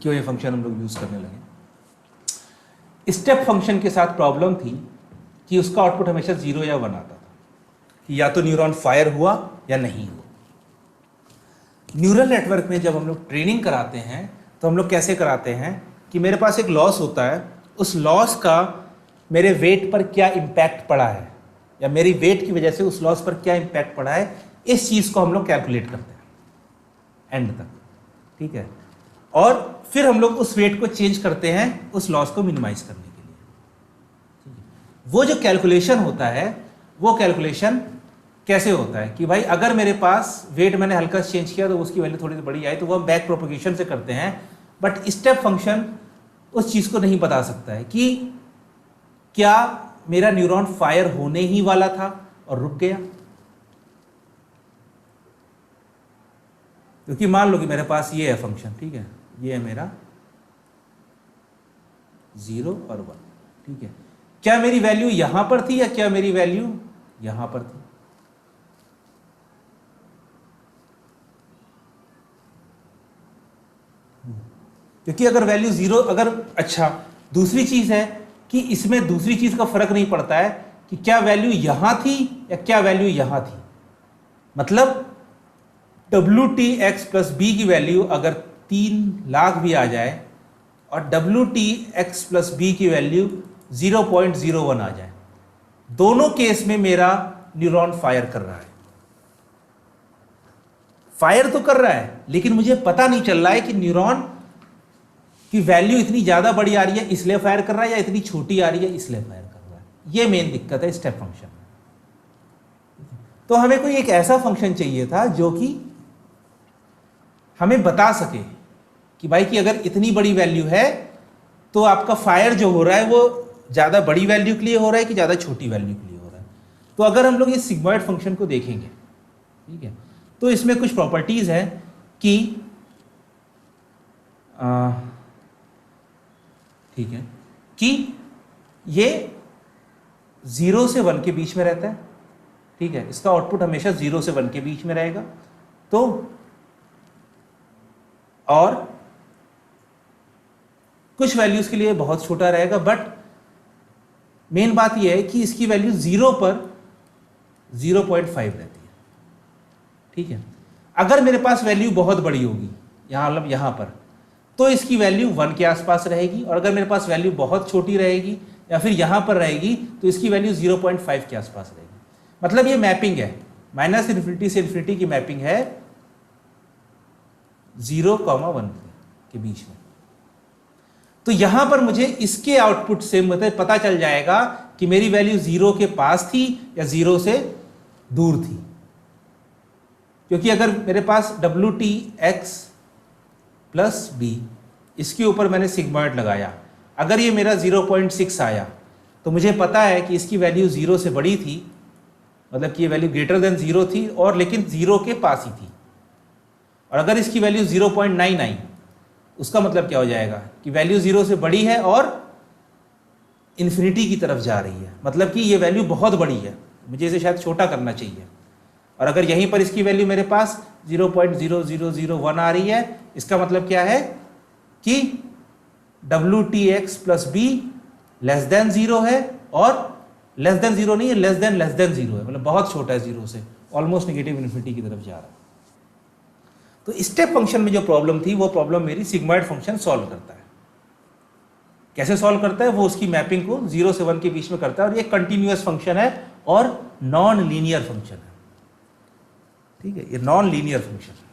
क्यों ये फंक्शन हम लोग यूज़ करने लगे? स्टेप फंक्शन के साथ प्रॉब्लम थी कि उसका आउटपुट हमेशा 0 या 1 आता था, कि या तो न्यूरॉन फायर हुआ या नहीं हुआ। न्यूरल नेटवर्क में जब हम लोग ट्रेनिंग कराते हैं तो हम लोग कैसे कराते हैं कि मेरे पास एक लॉस होता है, उस लॉस का मेरे वेट पर क्या इम्पैक्ट पड़ा है, या मेरी वेट की वजह से उस लॉस पर क्या इम्पैक्ट पड़ा है, इस चीज़ को हम लोग कैलकुलेट करते हैं एंड तक। ठीक है, और फिर हम लोग उस वेट को चेंज करते हैं उस लॉस को मिनिमाइज करने के लिए। ठीक है, वो जो कैलकुलेशन होता है वो कैलकुलेशन कैसे होता है कि भाई अगर मेरे पास वेट मैंने हल्का चेंज किया तो उसकी वैल्यू थोड़ी सी बड़ी आई, तो वो हम बैक प्रोपगेशन से करते हैं। बट स्टेप फंक्शन उस चीज़ को नहीं बता सकता है कि क्या मेरा न्यूरॉन फायर होने ही वाला था और रुक गया। क्योंकि मान लो कि मेरे पास ये है फंक्शन, ठीक है, ये है मेरा 0 और 1। ठीक है, क्या मेरी वैल्यू यहां पर थी या क्या मेरी वैल्यू यहां पर थी? क्योंकि अगर वैल्यू 0 अगर, अच्छा दूसरी चीज है कि इसमें दूसरी चीज का फर्क नहीं पड़ता है कि क्या वैल्यू यहां थी या क्या वैल्यू यहां थी। मतलब WTX प्लस बी की वैल्यू अगर 3 लाख भी आ जाए और WTX प्लस बी की वैल्यू 0.01 आ जाए, दोनों केस में मेरा न्यूरॉन फायर कर रहा है। फायर तो कर रहा है लेकिन मुझे पता नहीं चल रहा है कि न्यूरॉन की वैल्यू इतनी ज्यादा बड़ी आ रही है इसलिए फायर कर रहा है या इतनी छोटी आ रही है इसलिए फायर कर रहा है। यह मेन दिक्कत है स्टेप फंक्शन में। तो हमें कोई एक ऐसा फंक्शन चाहिए था जो कि हमें बता सके कि भाई कि अगर इतनी बड़ी वैल्यू है तो आपका फायर जो हो रहा है वो ज्यादा बड़ी वैल्यू के लिए हो रहा है कि ज्यादा छोटी वैल्यू के लिए हो रहा है। तो अगर हम लोग इस सिग्मॉइड फंक्शन को देखेंगे, ठीक है, तो इसमें कुछ प्रॉपर्टीज है कि ठीक है कि ये 0 से 1 के बीच में रहता है। ठीक है, इसका आउटपुट हमेशा 0 से 1 के बीच में रहेगा। तो और कुछ वैल्यूज के लिए बहुत छोटा रहेगा, बट मेन बात यह है कि इसकी वैल्यू 0 पर 0.5 रहती है। ठीक है, अगर मेरे पास वैल्यू बहुत बड़ी होगी यहां, मतलब यहां पर, तो इसकी वैल्यू 1 के आसपास रहेगी, और अगर मेरे पास वैल्यू बहुत छोटी रहेगी या फिर यहां पर रहेगी तो इसकी वैल्यू 0.5 के आसपास रहेगी। मतलब ये मैपिंग है, -∞ से ∞ की मैपिंग है 0,1 के बीच में। तो यहां पर मुझे इसके आउटपुट से मतलब पता चल जाएगा कि मेरी वैल्यू 0 के पास थी या 0 से दूर थी। क्योंकि अगर मेरे पास WTX प्लस बी, इसके ऊपर मैंने सिग्मॉइड लगाया, अगर ये मेरा 0.6 आया तो मुझे पता है कि इसकी वैल्यू 0 से बड़ी थी मतलब कि ये वैल्यू ग्रेटर देन 0 थी और लेकिन 0 के पास ही थी। और अगर इसकी वैल्यू 0.9 आई, उसका मतलब क्या हो जाएगा कि वैल्यू 0 से बड़ी है और इन्फिनिटी की तरफ जा रही है, मतलब कि ये वैल्यू बहुत बड़ी है, मुझे इसे शायद छोटा करना चाहिए। और अगर यहीं पर इसकी वैल्यू मेरे पास 0.0001 आ रही है, इसका मतलब क्या है कि WTX plus be less than 0 है, और लेस देन 0 नहीं है, लेस देन 0 है, मतलब बहुत छोटा है 0 से, ऑलमोस्ट नेगेटिव इन्फिनिटी की तरफ जा रहा है। तो स्टेप फंक्शन में जो प्रॉब्लम थी वो प्रॉब्लम मेरी सिग्मॉइड फंक्शन सॉल्व करता है। कैसे सॉल्व करता है? वो उसकी मैपिंग को 0 से 1 के बीच में करता है, और ये कंटिन्यूअस फंक्शन है और नॉन लीनियर फंक्शन है। ठीक है, ये नॉन लीनियर फंक्शन है।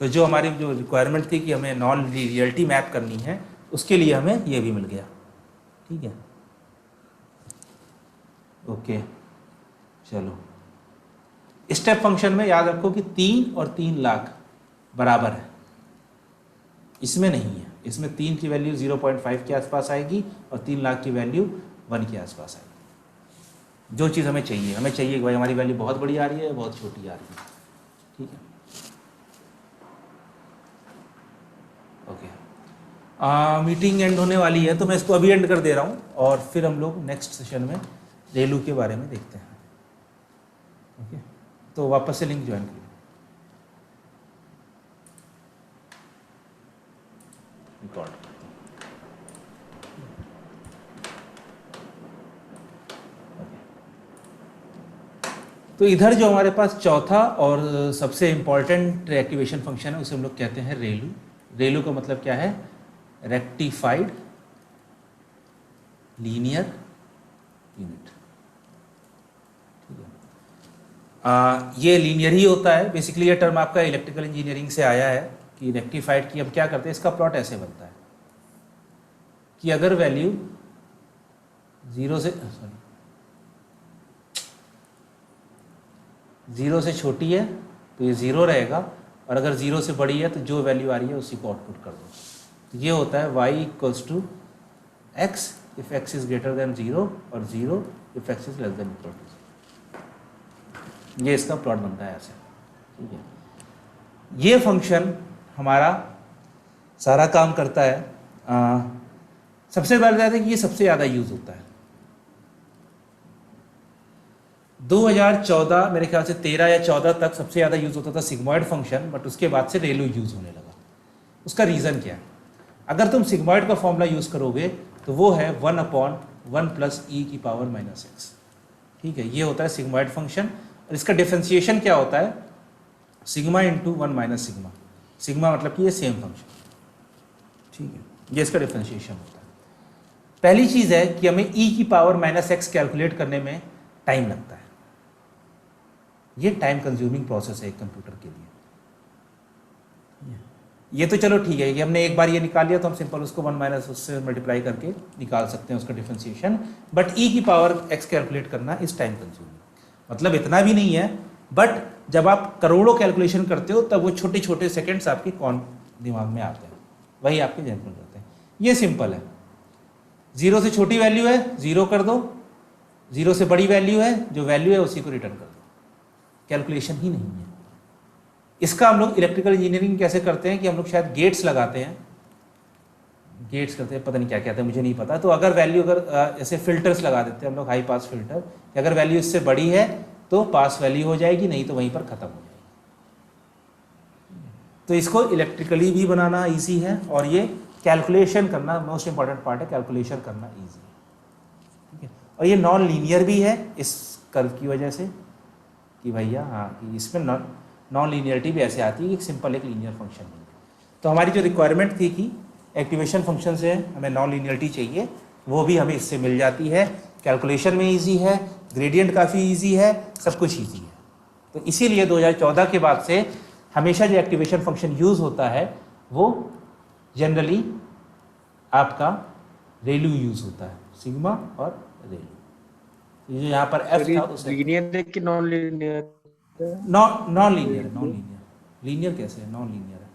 तो जो हमारी जो रिक्वायरमेंट थी कि हमें नॉन लीनियरिटी मैप करनी है, उसके लिए हमें ये भी मिल गया। ठीक है, ओके, चलो। स्टेप फंक्शन में याद रखो कि 3 और 3 लाख बराबर है, इसमें नहीं है। इसमें 3 की वैल्यू 0.5 के आसपास आएगी और 3 लाख की वैल्यू 1 के आसपास आएगी। जो चीज़ हमें चाहिए, हमें चाहिए कि भाई हमारी वैल्यू बहुत बड़ी आ रही है, बहुत छोटी आ रही है। ठीक है, ओके। मीटिंग एंड होने वाली है, तो मैं इसको अभी एंड कर दे रहा हूँ, और फिर हम लोग नेक्स्ट सेशन में रेलू के बारे में देखते हैं। ओके, तो वापस से लिंक ज्वाइन करिए। रिकॉर्ड। तो इधर जो हमारे पास चौथा और सबसे इंपॉर्टेंट एक्टिवेशन फंक्शन है, उसे हम लोग कहते हैं रेलू। रेलू का मतलब क्या है? Rectified linear unit. ठीक है, ये लीनियर ही होता है बेसिकली। ये टर्म आपका इलेक्ट्रिकल इंजीनियरिंग से आया है कि रेक्टिफाइड की हम क्या करते हैं, इसका प्लॉट ऐसे बनता है कि अगर वैल्यू 0 से छोटी है तो ये 0 रहेगा, और अगर 0 से बड़ी है तो जो वैल्यू आ रही है उसी को आउटपुट कर दो। तो ये होता है y equals to x if x is greater than 0 और 0 if x is less than equal to 0। ये इसका प्लॉट बनता है ऐसे। ठीक है, ये फंक्शन हमारा सारा काम करता है। सबसे पहले बात है कि ये सबसे ज़्यादा यूज़ होता है। 2014 मेरे ख्याल से 13 या 14 तक सबसे ज़्यादा यूज़ होता था सिग्मॉइड फंक्शन, बट उसके बाद से रेलू यूज़ होने लगा। उसका रीज़न क्या है? अगर तुम सिग्मॉइड का फॉर्मूला यूज़ करोगे तो वो है 1/1 प्लस e की पावर माइनस x। ठीक है, ये होता है सिग्मॉइड फंक्शन, और इसका डिफरेंशिएशन क्या होता है? Sigma into 1 minus sigma. Sigma मतलब कि ये सेम फंक्शन। ठीक है, ये इसका डिफरेंशिएशन होता है। पहली चीज़ है कि हमें e की पावर माइनस x कैलकुलेट करने में टाइम लगता है। ये टाइम कंज्यूमिंग प्रोसेस है एक कंप्यूटर के लिए। ये तो चलो ठीक है कि हमने एक बार ये निकाल लिया तो हम सिंपल उसको 1 माइनस उससे मल्टीप्लाई करके निकाल सकते हैं उसका डिफरेंशिएशन, बट e की पावर x कैलकुलेट करना इस टाइम कंज्यूमिंग। मतलब इतना भी नहीं है, बट जब आप करोड़ों कैलकुलेशन करते हो तब वो छोटे छोटे सेकेंड्स आपके कौन दिमाग में आते हैं, वही आपके जहन में रहते हैं। ये सिंपल है। 0 से छोटी वैल्यू है 0 कर दो, 0 से बड़ी वैल्यू है जो वैल्यू है उसी को रिटर्न कर दो। कैलकुलेशन ही नहीं है। इसका हम लोग इलेक्ट्रिकल इंजीनियरिंग कैसे करते हैं कि हम लोग शायद गेट्स लगाते हैं, गेट्स करते हैं, पता नहीं क्या कहते हैं, मुझे नहीं पता। तो अगर वैल्यू ऐसे फिल्टर्स लगा देते हैं हम लोग, हाई पास फिल्टर, कि अगर वैल्यू इससे बड़ी है तो पास वैल्यू हो जाएगी, नहीं तो वहीं पर ख़त्म हो जाएगी। तो इसको इलेक्ट्रिकली भी बनाना ईजी है, और ये कैलकुलेशन करना मोस्ट इंपॉर्टेंट पार्ट है, कैलकुलेशन करना ईजी है। ठीक है, और ये नॉन लीनियर भी है इस कर्व की वजह से कि भैया हाँ कि इसमें नॉन लीनियरिटी भी ऐसे आती है कि सिंपल एक लीनियर फंक्शन है। तो हमारी जो रिक्वायरमेंट थी कि एक्टिवेशन फंक्शन से हमें नॉन लीनियरिटी चाहिए, वो भी हमें इससे मिल जाती है। कैलकुलेशन में इजी है, ग्रेडियंट काफ़ी इजी है, सब कुछ इजी है। तो इसीलिए 2014 के बाद से हमेशा जो एक्टिवेशन फंक्शन यूज़ होता है वो जनरली आपका रेलू यूज़ होता है, सिग्मा और रेलू। ये यहाँ पर एफ था उसे
लीनियर है कि नॉन लीनियर?
नॉन लीनियर है। नॉन लीनियर, लीनियर कैसे है? नॉन लीनियर है,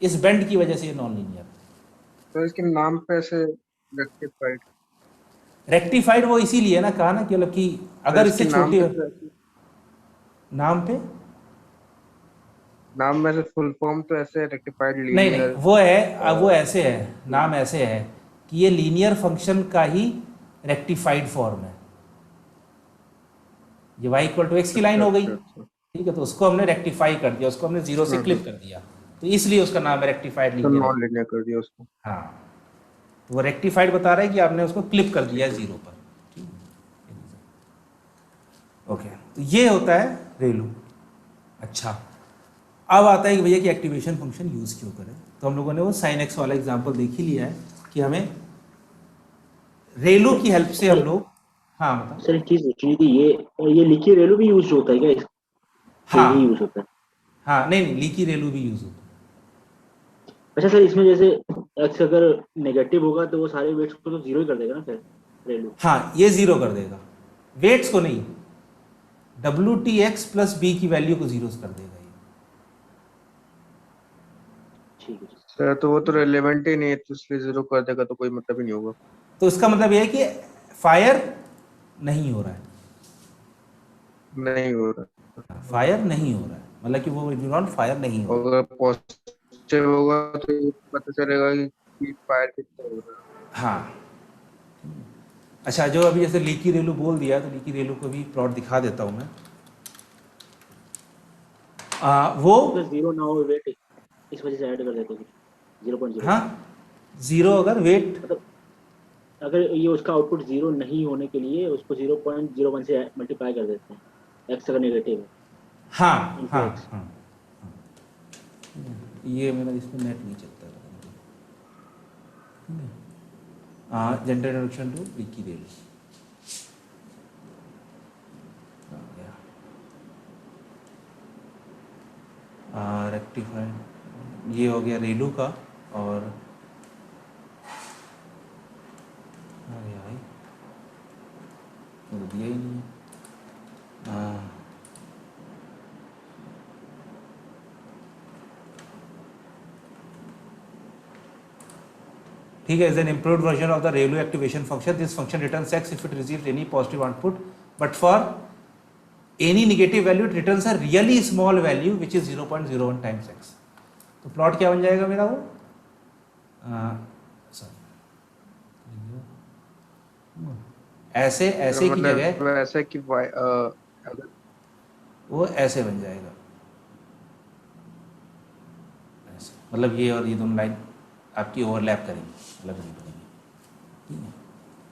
इस बेंड की वजह से ये नॉन लीनियर है।
तो इसके नाम पे ऐसे रेक्टिफाइड
रेक्टिफाइड वो इसीलिए ना कहा ना कि मतलब कि अगर इससे
इसके नाम
छोटी
पे तो
नाम पे
नाम में से फुल फॉर्म तो ऐसे रेक्टिफाइड
नहीं नहीं
लीनियर।
वो है वो ऐसे है, नाम ऐसे है कि ये लीनियर फंक्शन का ही रेक्टिफाइड फॉर्म है। ये y इक्वल टू एक्स की लाइन
अच्छा
हो गई,
अच्छा अच्छा।
ठीक है, तो उसको हमने रेक्टिफाई कर दिया, उसको हमने जीरो से क्लिप कर दिया, तो इसलिए उसका नाम है रेक्टिफाइड
तो
लीनियर।
नॉन लीनियर कर दिया उसको।
हाँ, तो वो रेक्टिफाइड बता रहा है कि आपने उसको क्लिप कर दिया
ठीक है।
जीरो पर। ओके, तो ये होता है रेलू। अच्छा, अब आता है कि भैया कि एक्टिवेशन फंक्शन यूज़ क्यों करें। तो हम लोगों ने वो साइन एक्स वाला एग्जांपल देख ही लिया है कि हमें रेलू की हेल्प से हम
सर
लोग, हाँ बताओ।
सर एक चीज पूछनी थी, ये लिखी रेलू भी यूज होता है क्या यही यूज
हाँ
होता है?
हाँ, नहीं नहीं, लीकी रेलू भी यूज़ होता है।
अच्छा सर, इसमें जैसे एक्स अगर नेगेटिव होगा तो वो सारे वेट्स को तो जीरो ही कर देगा ना सर, रेलू?
हाँ, ये जीरो कर देगा, वेट्स को नहीं, W T X plus B की वैल्यू को जीरो कर देगा ये।
ठीक है।
सर तो वो तो रेलेवेंट ही नहीं है, तो इसलिए जीरो कर देगा तो कोई मतलब ही नहीं होगा।
तो इसका मतलब ये है कि फायर नहीं हो रहा है,
नहीं हो रहा।
फायर नहीं हो रहा है, मतलब कि वो न्यूरॉन फायर नहीं हो रहा
और अगर पॉजिटिव होगा तो ये पता चलेगा कि फायर कितना हो रहा है।
है। हाँ, अच्छा, जो अभी जैसे लीकी रेलू बोल दिया, तो लीकी रेलू को भी प्लॉट दिखा देता हूँ मैं। वो
अगर जीरो ना हो वेट, इस वजह से ऐड कर देते हैं 0.0।
हाँ, जीरो अगर वेट,
मतलब अगर ये उसका आउटपुट जीरो नहीं होने के लिए उसको 0.01 से मल्टीप्लाई कर देते हैं, एक्स अगर नेगेटिव है
हाँ
इंटू
हाँ
एक्स।
हाँ, ये मेरा इसमें नेट नहीं चलता है। General introduction to leaky ReLU rectified, ये हो गया रेलू का। और अरे यार, तो दिया ही नहीं है। ठीक है, is an improved version of the ReLU activation function. This function returns x if it receives any positive output, but for any negative value it returns a really small value which is 0.01 times x. तो plot क्या बन जाएगा मेरा वो, ऐसे ऐसे की जगह
मतलब ऐसा कि अगर
वो ऐसे बन जाएगा, ऐसे, मतलब ये और ये दोनों लाइन आपकी ओवरलैप करेंगी, अलग नहीं बनेंगी, ठीक है।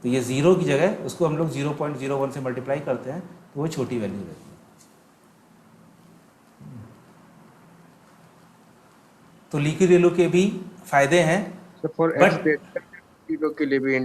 तो ये जीरो की जगह उसको हम लोग 0.01 से मल्टीप्लाई करते हैं, तो वो छोटी वैल्यू रहती है। तो लीकी रेलू के भी फायदे हैं,
for x
but
greater zero के लिए भी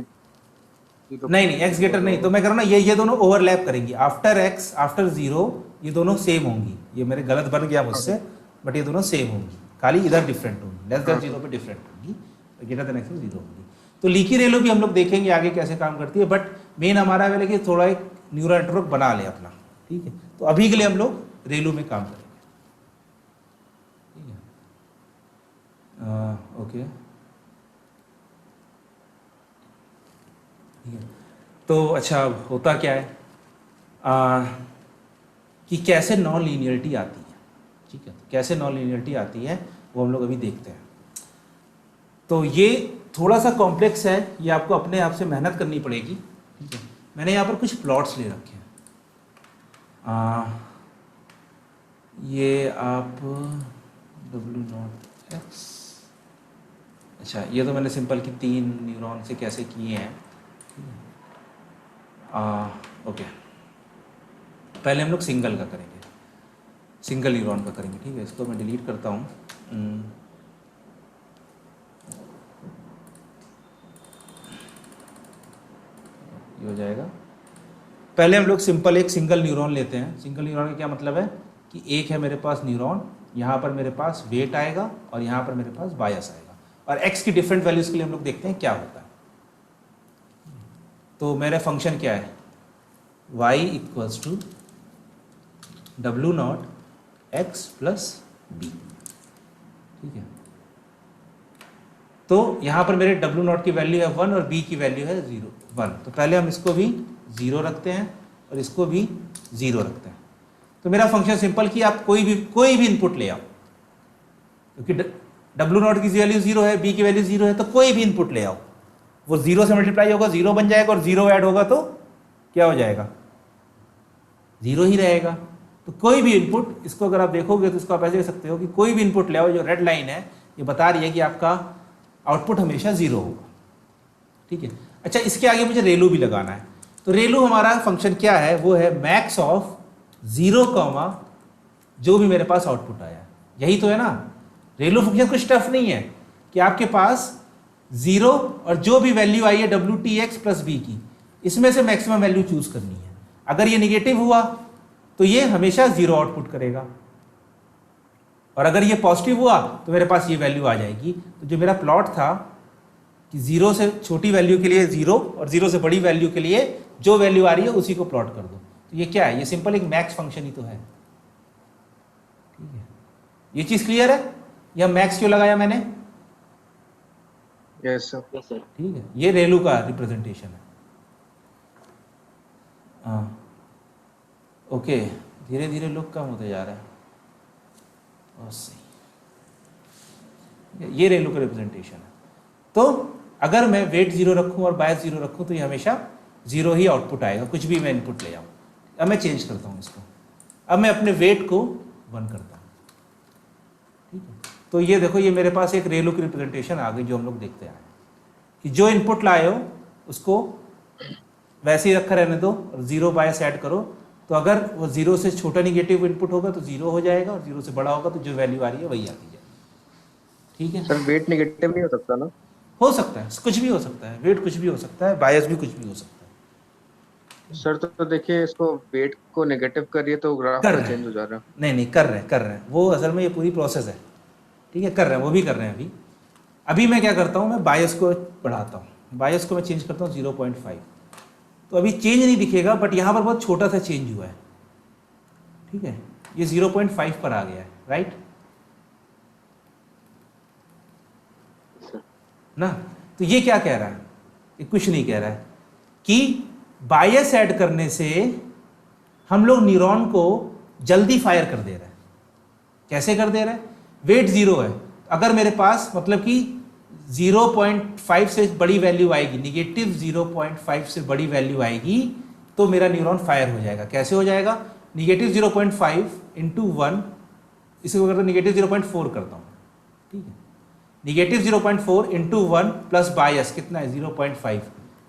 जीरो
नहीं नहीं, एक्स ग्रेटर नहीं, तो मैं कह रहा हूँ ना, ये दोनों ओवरलैप करेंगी, आफ्टर एक्स आफ्टर जीरो ये दोनों सेम होंगी। ये मेरे गलत बन गया मुझसे, बट ये दोनों सेम होंगी, खाली इधर डिफरेंट होंगी, लेस देन जीरो पे डिफरेंट होंगी, ग्रेटर देन एक्स में जीरो होंगी। तो लीकी रेलू भी हम लोग देखेंगे आगे कैसे काम करती है, बट मेन हमारा पहले कि थोड़ा एक न्यूरल नेटवर्क बना ले अपना, ठीक है। तो अभी के लिए हम लोग रेलू में काम करेंगे, ठीक है। ओके, ठीक है। तो अच्छा, होता क्या है कि कैसे नॉन लीनियरिटी आती है, ठीक है, कैसे नॉन लीनियरिटी आती है वो हम लोग अभी देखते हैं। तो ये थोड़ा सा कॉम्प्लेक्स है, ये आपको अपने आप से मेहनत करनी पड़ेगी, ठीक है। मैंने यहाँ पर कुछ प्लॉट्स ले रखे हैं, ये आप W0x, अच्छा, ये तो मैंने सिंपल की 3 न्यूरॉन से कैसे किए हैं, ओके। पहले हम लोग सिंगल का करेंगे, सिंगल न्यूरॉन का करेंगे, ठीक है। इसको मैं डिलीट करता हूँ। ये हो जाएगा। पहले हम लोग सिंपल एक सिंगल न्यूरॉन लेते हैं। सिंगल न्यूरॉन का क्या मतलब है कि एक है मेरे पास न्यूरॉन, यहाँ पर मेरे पास वेट आएगा और यहाँ पर मेरे पास बायस आएगा, और एक्स की डिफरेंट वैल्यूज़ के लिए हम लोग देखते हैं क्या होता है। तो मेरा फंक्शन क्या है, y equals to W0 x plus B, ठीक है। तो यहाँ पर मेरे डब्ल्यू नॉट की वैल्यू है 1 और बी की वैल्यू है 1। तो पहले हम इसको भी 0 रखते हैं और इसको भी 0 रखते हैं। तो मेरा फंक्शन सिंपल कि आप कोई भी इनपुट ले आओ, क्योंकि डब्ल्यू नॉट की वैल्यू 0 है, बी की वैल्यू 0 है, तो कोई भी इनपुट ले आओ, वो 0 से मल्टीप्लाई होगा 0 बन जाएगा, और 0 ऐड होगा तो क्या हो जाएगा, 0 ही रहेगा। तो कोई भी इनपुट, इसको अगर आप देखोगे तो इसको आप ऐसे कह सकते हो कि कोई भी इनपुट ले आओ, जो रेड लाइन है ये बता रही है कि आपका आउटपुट हमेशा 0 होगा। ठीक है। अच्छा, इसके आगे मुझे रेलू भी लगाना है। तो रेलू हमारा फंक्शन क्या है, वो है मैक्स ऑफ 0 कॉमा जो भी मेरे पास आउटपुट आया, यही तो है ना। रेलू फंक्शन कुछ टफ नहीं है कि आपके पास 0 और जो भी वैल्यू आई है W T X plus B की, इसमें से मैक्सिमम वैल्यू चूज करनी है। अगर ये निगेटिव हुआ तो ये हमेशा 0 आउटपुट करेगा, और अगर ये पॉजिटिव हुआ तो मेरे पास ये वैल्यू आ जाएगी। तो जो मेरा प्लॉट था कि 0 से छोटी वैल्यू के लिए 0 और 0 से बड़ी वैल्यू के लिए जो वैल्यू आ रही है उसी को प्लॉट कर दो। तो ये क्या है, ये सिंपल एक मैक्स फंक्शन ही तो है। ठीक है, ये चीज क्लियर है। यह मैक्स क्यों लगाया मैंने?
Yes sir.
Yes sir.
ठीक है, ये रेलू का रिप्रेजेंटेशन है। हाँ, ओके, धीरे धीरे लुक कम होते जा रहा है। और सही, ये रेलू का रिप्रेजेंटेशन है। तो अगर मैं वेट 0 रखूं और बायस 0 रखूं तो ये हमेशा 0 ही आउटपुट आएगा, कुछ भी मैं इनपुट ले आऊं। अब मैं चेंज करता हूं इसको, अब मैं अपने वेट को 1 करता हूं। ठीक है, तो ये देखो, ये मेरे पास एक रेलू की रिप्रेजेंटेशन आ गई जो हम लोग देखते आए कि जो इनपुट लाए हो उसको वैसे ही रखा रहने दो और 0 बायस ऐड करो। तो अगर वो 0 से छोटा निगेटिव इनपुट होगा तो 0 हो जाएगा, और 0 से बड़ा होगा तो जो वैल्यू आ रही है वही आती जाएगी। ठीक है
सर, वेट नेगेटिव नहीं हो सकता ना?
हो सकता है, कुछ भी हो सकता है, वेट कुछ भी हो सकता है, बायस भी कुछ भी हो सकता है।
सर तो देखिए, इसको वेट को नेगेटिव करिए तो ग्राफ
कर
का
रहे हैं।
चेंज हो जा रहा है।
नहीं, कर रहे हैं वो, असल में ये पूरी प्रोसेस है। ठीक है, कर रहे हैं, वो भी कर रहे हैं। अभी मैं क्या करता हूँ, मैं बायस को बढ़ाता हूँ, बायस को मैं चेंज करता हूँ 0.5। तो अभी चेंज नहीं दिखेगा, बट यहाँ पर बहुत छोटा सा चेंज हुआ है। ठीक है, ये 0.5 पर आ गया है, राइट ना। तो ये क्या कह रहा है, ये कुछ नहीं कह रहा है कि बायस ऐड करने से हम लोग न्यूरॉन को जल्दी फायर कर दे रहे हैं। कैसे कर दे रहे हैं? वेट 0 है, अगर मेरे पास मतलब कि 0.5 से बड़ी वैल्यू आएगी, निगेटिव 0.5 से बड़ी वैल्यू आएगी तो मेरा न्यूरॉन फायर हो जाएगा। कैसे हो जाएगा? निगेटिव 0.5 इंटू 1, इसको करता निगेटिव 0.4 करता हूँ। ठीक है, निगेटिव 0.4 इंटू 1 प्लस बायस कितना है 0.5,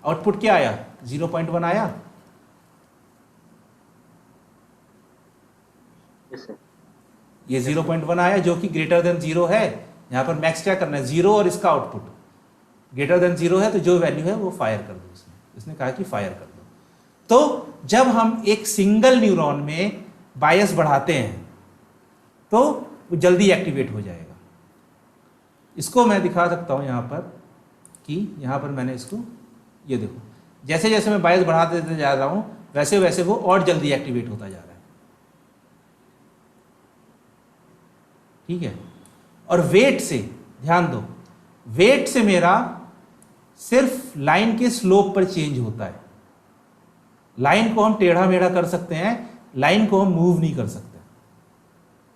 आउटपुट क्या आया 0.1 आया।
Yes sir.
ये 0.1 आया जो कि ग्रेटर देन 0 है। यहाँ पर मैक्स क्या करना है, 0 और इसका आउटपुट ग्रेटर देन 0 है, तो जो वैल्यू है वो फायर कर दो। इसने कहा कि फायर कर दो। तो जब हम एक सिंगल न्यूरॉन में बायस बढ़ाते हैं तो वो जल्दी एक्टिवेट हो जाएगा। इसको मैं दिखा सकता हूँ यहाँ पर कि यहाँ पर मैंने इसको, ये देखो, जैसे जैसे मैं बायस बढ़ा देते जा रहा हूँ वैसे वैसे वो और जल्दी एक्टिवेट होता जा रहा है। ठीक है, और वेट से ध्यान दो, वेट से मेरा सिर्फ लाइन के स्लोप पर चेंज होता है। लाइन को हम टेढ़ा मेढ़ा कर सकते हैं, लाइन को हम मूव नहीं कर सकते।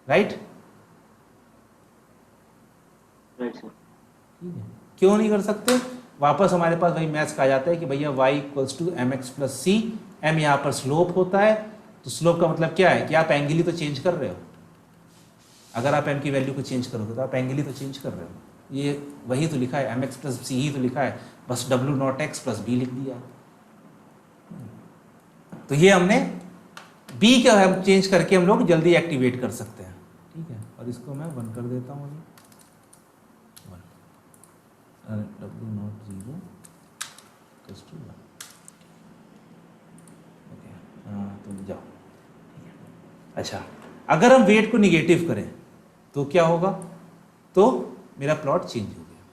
Right
right sir.
ठीक है, क्यों नहीं कर सकते? वापस हमारे पास वही मैथ्स कहा जाता है कि भैया y equals to M X plus C. M यहाँ पर स्लोप होता है, तो स्लोप का मतलब क्या है कि आप एंगल ही तो चेंज कर रहे हो। अगर आप एम की वैल्यू को चेंज करोगे तो आप एंगल ही तो चेंज कर रहे हो। ये वही तो लिखा है, एम एक्स प्लस सी ही तो लिखा है, बस W naught X plus B लिख दिया। तो ये हमने बी का हम चेंज करके हम लोग जल्दी एक्टिवेट कर सकते हैं। ठीक है, और इसको मैं 1 कर देता हूँ, W naught 0 equals to 1। Okay, तुम जाओ। ठीक है, अच्छा, अगर हम वेट को निगेटिव करें तो क्या होगा? तो मेरा प्लॉट चेंज हो गया।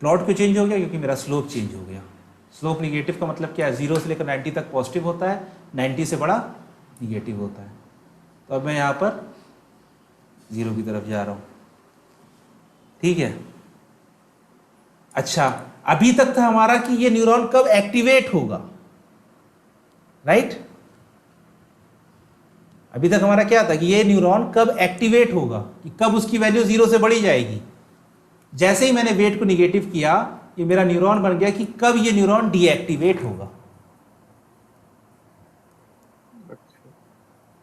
प्लॉट क्यों चेंज हो गया? क्योंकि मेरा स्लोप चेंज हो गया। स्लोप निगेटिव का मतलब क्या है? 0 से लेकर 90 तक पॉजिटिव होता है, 90 से बड़ा निगेटिव होता है। तो अब मैं यहाँ पर 0 की तरफ जा रहा हूँ, ठीक है। अच्छा, अभी तक था हमारा कि ये न्यूरॉन कब एक्टिवेट होगा, राइट। अभी तक हमारा क्या था कि ये न्यूरॉन कब एक्टिवेट होगा, कि कब उसकी वैल्यू 0 से बढ़ी जाएगी। जैसे ही मैंने वेट को निगेटिव किया, ये मेरा न्यूरॉन बन गया कि कब ये न्यूरॉन डीएक्टिवेट होगा,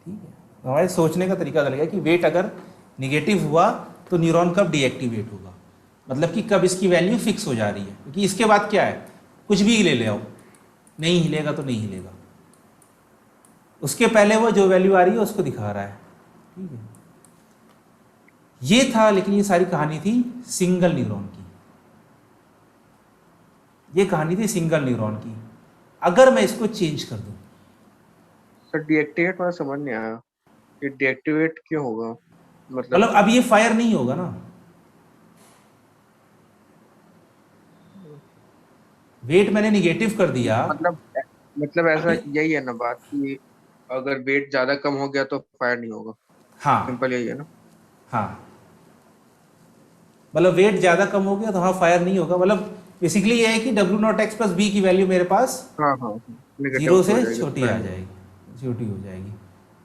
ठीक है। तो हमारे सोचने का तरीका बदल गया कि वेट अगर निगेटिव हुआ तो न्यूरॉन कब डीएक्टिवेट होगा, मतलब कि कब इसकी वैल्यू फिक्स हो जा रही है। क्योंकि इसके बाद क्या है, कुछ भी ले आओ, नहीं हिलेगा तो नहीं हिलेगा, उसके पहले वो जो वैल्यू आ रही है उसको दिखा रहा है, ठीक है। ये था, लेकिन ये सारी कहानी थी सिंगल न्यूरॉन की, ये कहानी थी सिंगल न्यूरॉन की। अगर मैं इसको चेंज कर दूं,
सर डीएक्टिवेट वाला समझ नहीं आया, ये डीएक्टिवेट क्यों होगा, मतलब
मतलब अब ये फायर नहीं होगा ना, वेट मैंने निगेटिव कर दिया।
मतलब ऐसा यही है ना बात कि अगर वेट ज्यादा कम हो गया तो फायर नहीं होगा,
हाँ
सिंपल यही है ना।
हाँ, मतलब वेट ज्यादा कम हो गया तो हाँ फायर नहीं होगा। मतलब बेसिकली ये है कि W0x प्लस बी की वैल्यू मेरे पास
हाँ हाँ, नेगेटिव
0
हो
से
जाएगी,
छोटी
fire
आ
नहीं
जाएगी, छोटी हो जाएगी।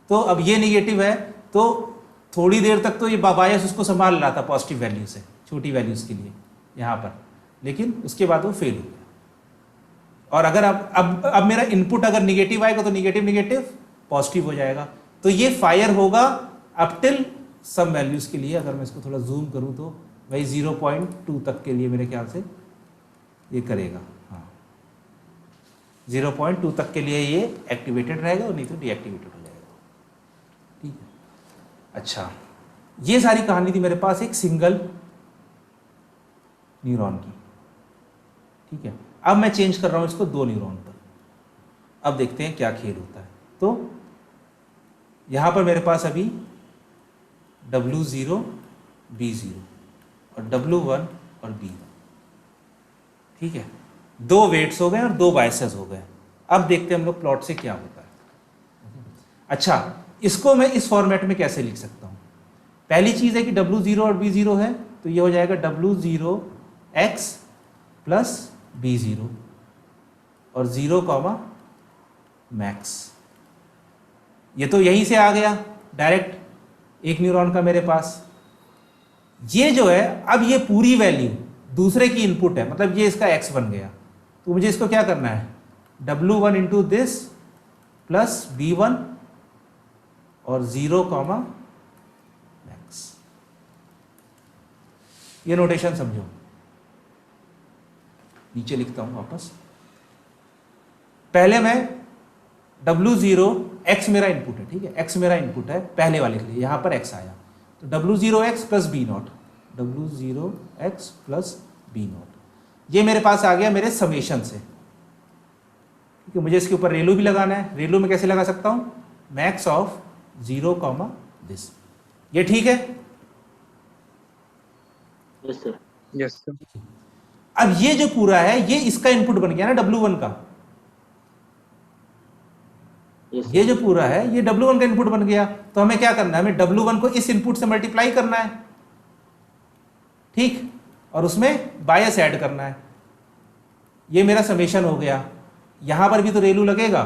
तो अब ये निगेटिव है, तो थोड़ी देर तक तो ये बायस उसको संभाल रहा था पॉजिटिव वैल्यू से, छोटी वैल्यूज के लिए यहाँ पर, लेकिन उसके बाद वो फेल हो गया। और अगर अब मेरा इनपुट अगर निगेटिव आएगा तो निगेटिव निगेटिव पॉजिटिव हो जाएगा। तो ये फायर होगा अप टिल सम वैल्यूज के लिए। अगर मैं इसको थोड़ा जूम करूं तो वही 0.2 तक के लिए मेरे ख्याल से ये करेगा, हाँ 0.2 तक के लिए ये एक्टिवेटेड रहेगा और नहीं तो डीएक्टिवेटेड हो जाएगा, ठीक है। अच्छा, ये सारी कहानी थी मेरे पास एक सिंगल न्यूरॉन की, ठीक है। अब मैं चेंज कर रहा हूं इसको 2 न्यूरॉन पर। अब देखते हैं क्या खेल होता है। तो यहां पर मेरे पास अभी W0 B0 और W1 और B1, ठीक है। 2 वेट्स हो गए और 2 बायसेस हो गए। अब देखते हैं हम लोग प्लॉट से क्या होता है। अच्छा, इसको मैं इस फॉर्मेट में कैसे लिख सकता हूं। पहली चीज है कि W0 और B0 है, तो ये हो जाएगा W0x प्लस B0 और 0 कॉमा मैक्स। ये तो यहीं से आ गया डायरेक्ट एक न्यूरॉन का मेरे पास। ये जो है, अब ये पूरी वैल्यू दूसरे की इनपुट है, मतलब ये इसका x बन गया। तो मुझे इसको क्या करना है, W1 into this plus B1 और 0 कॉमा मैक्स। ये नोटेशन समझो, नीचे लिखता हूं वापस। पहले मैं W0 x मेरा इनपुट है, ठीक है, x मेरा इनपुट है पहले वाले के लिए, यहां पर x आया तो W0x plus B0, W0x plus B0, ये मेरे पास आ गया मेरे समेशन से, ठीक है। मुझे इसके ऊपर रेलू भी लगाना है। रेलू में कैसे लगा सकता हूं, मैक्स ऑफ 0 कॉमा दिस। ये ठीक है,
यस सर।
Yes sir.
अब ये जो पूरा है ये इसका इनपुट बन गया ना W1 का,
यस
ये जो पूरा है ये W1 का इनपुट बन गया। तो हमें क्या करना है, हमें W1 को इस इनपुट से मल्टीप्लाई करना है, ठीक, और उसमें बायस ऐड करना है। ये मेरा समेशन हो गया। यहां पर भी तो रेलू लगेगा,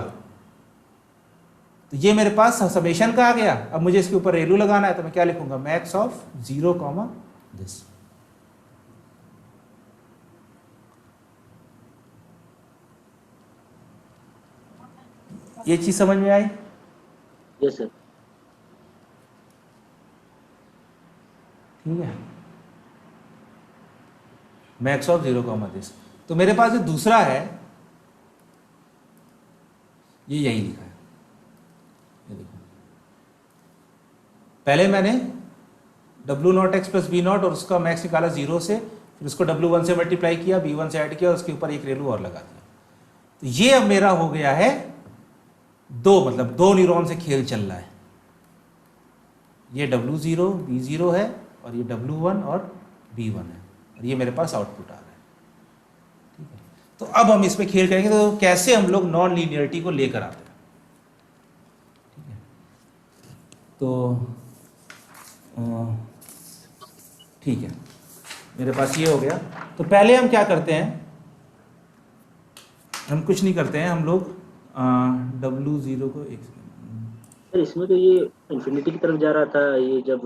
तो ये मेरे पास समेशन का आ गया। अब मुझे इसके ऊपर रेलू लगाना है, तो मैं क्या लिखूंगा, मैक्स ऑफ 0 कॉमा दिस। ये चीज समझ में आई?
Yes sir.
ठीक है, मैक्स ऑफ 0 कॉमा दिस। तो मेरे पास जो दूसरा है ये यही लिखा है, ये देखो। पहले मैंने W0x प्लस B0 और उसका मैक्स निकाला 0 से, फिर उसको W1 से मल्टीप्लाई किया, B1 से ऐड किया, उसके ऊपर एक रेलू और लगा दिया। तो ये अब मेरा हो गया है 2, मतलब 2 न्यूरॉन से खेल चल रहा है। ये W0 B0 है और ये W1 और B1 है, और ये मेरे पास आउटपुट आ रहा है, ठीक है। तो अब हम इसमें खेल करेंगे, तो कैसे हम लोग नॉन लीनियरिटी को लेकर आते हैं, ठीक है। तो ठीक है, मेरे पास ये हो गया। तो पहले हम क्या करते हैं, हम कुछ नहीं करते हैं, हम लोग W0 को एक
सर इसमें तो ये इन्फिनिटी की तरफ जा रहा था ये जब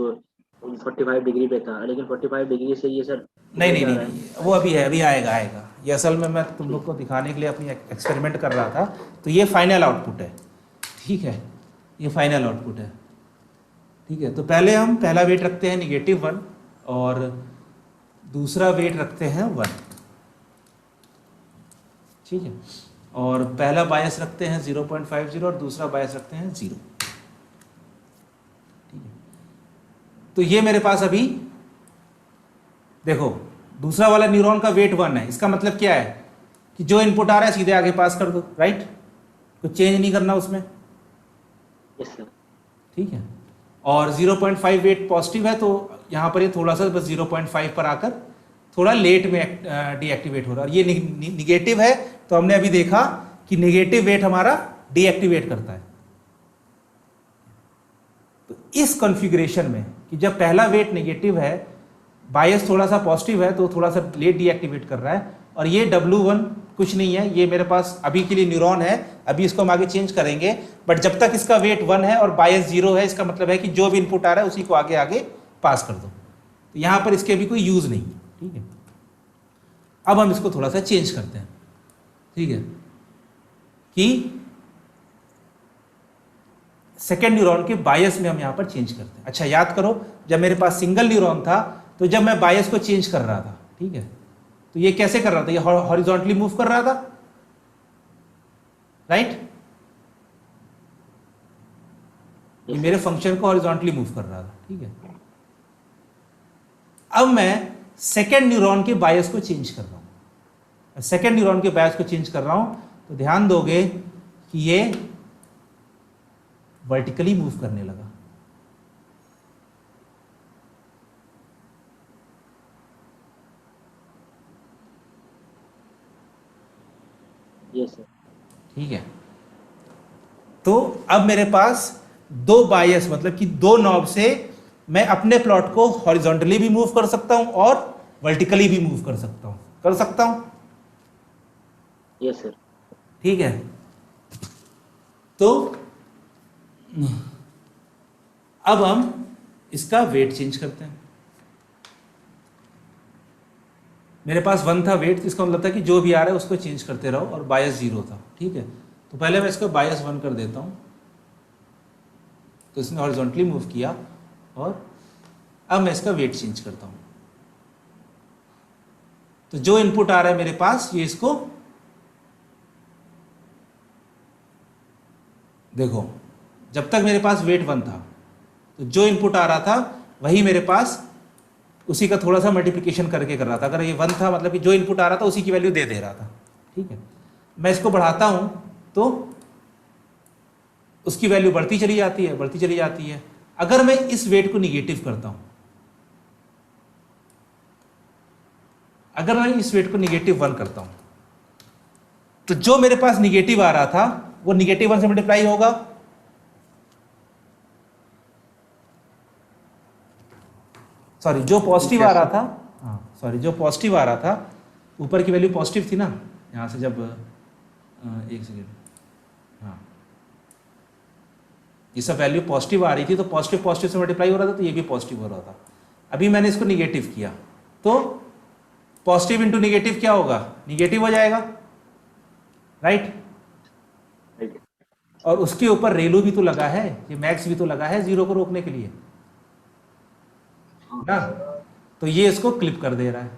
45 डिग्री पे था, लेकिन 45 डिग्री से ये सर
नहीं नहीं
जा
नहीं
रहा है।
नहीं, वो अभी है, अभी आएगा आएगा। ये असल में मैं तुम लोग को दिखाने के लिए अपनी एक्सपेरिमेंट कर रहा था। तो ये फाइनल आउटपुट है, ठीक है, ये फाइनल आउटपुट है, ठीक है। तो पहले हम पहला वेट रखते हैं -1 और दूसरा वेट रखते हैं 1, ठीक है। और पहला बायस रखते हैं 0.50 और दूसरा बायस रखते हैं 0, ठीक है। तो ये मेरे पास अभी देखो, दूसरा वाला न्यूरॉन का वेट 1 है। इसका मतलब क्या है कि जो इनपुट आ रहा है सीधे आगे पास कर दो, राइट, कुछ चेंज नहीं करना उसमें,
यस सर।
ठीक है। और 0.5 वेट पॉजिटिव है, तो यहाँ पर ये थोड़ा सा बस 0.5 पर आकर थोड़ा लेट में डीएक्टिवेट हो रहा है। और ये निगेटिव है, तो हमने अभी देखा कि नेगेटिव वेट हमारा डीएक्टिवेट करता है। तो इस कॉन्फ़िगरेशन में कि जब पहला वेट नेगेटिव है, बायस थोड़ा सा पॉजिटिव है, तो थोड़ा सा लेट डीएक्टिवेट कर रहा है। और ये W1 कुछ नहीं है, ये मेरे पास अभी के लिए न्यूरॉन है, अभी इसको हम आगे चेंज करेंगे। बट जब तक इसका वेट 1 है और बायस 0 है, इसका मतलब है कि जो भी इनपुट आ रहा है उसी को आगे आगे पास कर दो। तो यहाँ पर इसके अभी कोई यूज नहीं, ठीक है। अब हम इसको थोड़ा सा चेंज करते हैं, ठीक है, कि सेकेंड न्यूरॉन के बायस में हम यहाँ पर चेंज करते हैं। अच्छा याद करो, जब मेरे पास सिंगल न्यूरॉन था, तो जब मैं बायस को चेंज कर रहा था, ठीक है, तो ये कैसे कर रहा था, ये हॉरिजॉन्टली मूव कर रहा था, राइट, ये मेरे फंक्शन को हॉरिजॉन्टली मूव कर रहा था, ठीक है। अब मैं सेकेंड न्यूरॉन के बायस को चेंज कर रहा हूं। सेकेंड न्यूरॉन के बायस को चेंज कर रहा हूं, तो ध्यान दोगे कि ये वर्टिकली मूव करने लगा।
Yes sir.
ठीक है। तो अब मेरे पास दो बायस, मतलब कि दो नॉब से मैं अपने प्लॉट को हॉरिजॉन्टली भी मूव कर सकता हूं और वर्टिकली भी मूव कर सकता हूं,
यस सर।
ठीक है। तो अब हम इसका वेट चेंज करते हैं। मेरे पास 1 था वेट, इसका मतलब था कि जो भी आ रहा है उसको चेंज करते रहो, और बायस 0 था, ठीक है। तो पहले मैं इसको बायस 1 कर देता हूं, तो इसने हॉरिजॉन्टली मूव किया, और अब मैं इसका वेट चेंज करता हूं। तो जो इनपुट आ रहा है मेरे पास, ये इसको देखो, जब तक मेरे पास वेट 1 था, तो जो इनपुट आ रहा था वही मेरे पास उसी का थोड़ा सा मल्टीप्लिकेशन करके कर रहा था। अगर ये 1 था, मतलब कि जो इनपुट आ रहा था उसी की वैल्यू दे रहा था, ठीक है। मैं इसको बढ़ाता हूं तो उसकी वैल्यू बढ़ती चली जाती है। अगर मैं इस वेट को निगेटिव करता हूं, अगर मैं इस वेट को -1 करता हूं, तो जो मेरे पास निगेटिव आ रहा था वो -1 से मल्टीप्लाई होगा, सॉरी जो पॉजिटिव आ रहा था, हाँ सॉरी जो पॉजिटिव आ रहा था, ऊपर की वैल्यू पॉजिटिव थी ना, यहाँ से जब एक सेकेंड, हाँ ये सब वैल्यू पॉजिटिव आ रही थी, तो पॉजिटिव से मल्टीप्लाई हो रहा था, तो ये भी पॉजिटिव हो रहा था। अभी मैंने इसको निगेटिव किया, तो पॉजिटिव इंटू निगेटिव क्या होगा, निगेटिव हो जाएगा, राइट। और उसके ऊपर रेलू भी तो लगा है, ये मैक्स भी तो लगा है 0 को रोकने के लिए ना, तो ये इसको क्लिप कर दे रहा है।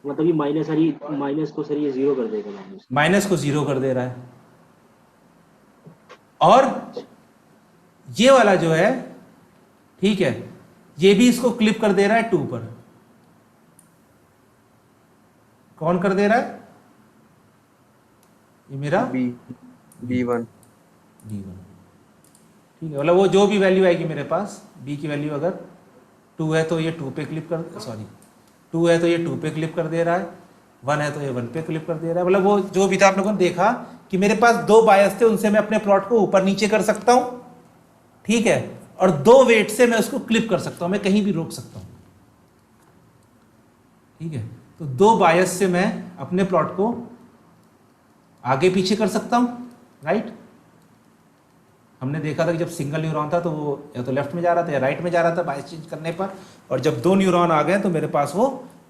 मतलब ये माइनस को सर ये 0 कर देगा,
माइनस को 0 कर दे रहा है। और ये वाला जो है, ठीक है, ये भी इसको क्लिप कर दे रहा है 2 पर। कौन कर दे रहा है, ये मेरा
B1,
ठीक है। मतलब वो जो भी वैल्यू आएगी मेरे पास, b की वैल्यू अगर 2 है तो ये 2 पे क्लिप कर, सॉरी 2 है तो ये 2 पे क्लिप कर दे रहा है, 1 है तो ये 1 पे क्लिप कर दे रहा है। मतलब वो जो भी था आप लोगों ने देखा कि मेरे पास 2 बायस थे, उनसे मैं अपने प्लॉट को ऊपर नीचे कर सकता हूं, ठीक है, और 2 वेट से मैं उसको क्लिप कर सकता हूं, मैं कहीं भी रोक सकता हूं, ठीक है। तो 2 बायस से मैं अपने प्लॉट को आगे पीछे कर सकता हूं, राइट। हमने देखा था कि जब सिंगल न्यूरॉन था तो वो या तो लेफ्ट में जा रहा था या राइट में जा रहा था बायस चेंज करने पर, और जब 2 न्यूरॉन आ गए तो मेरे पास वो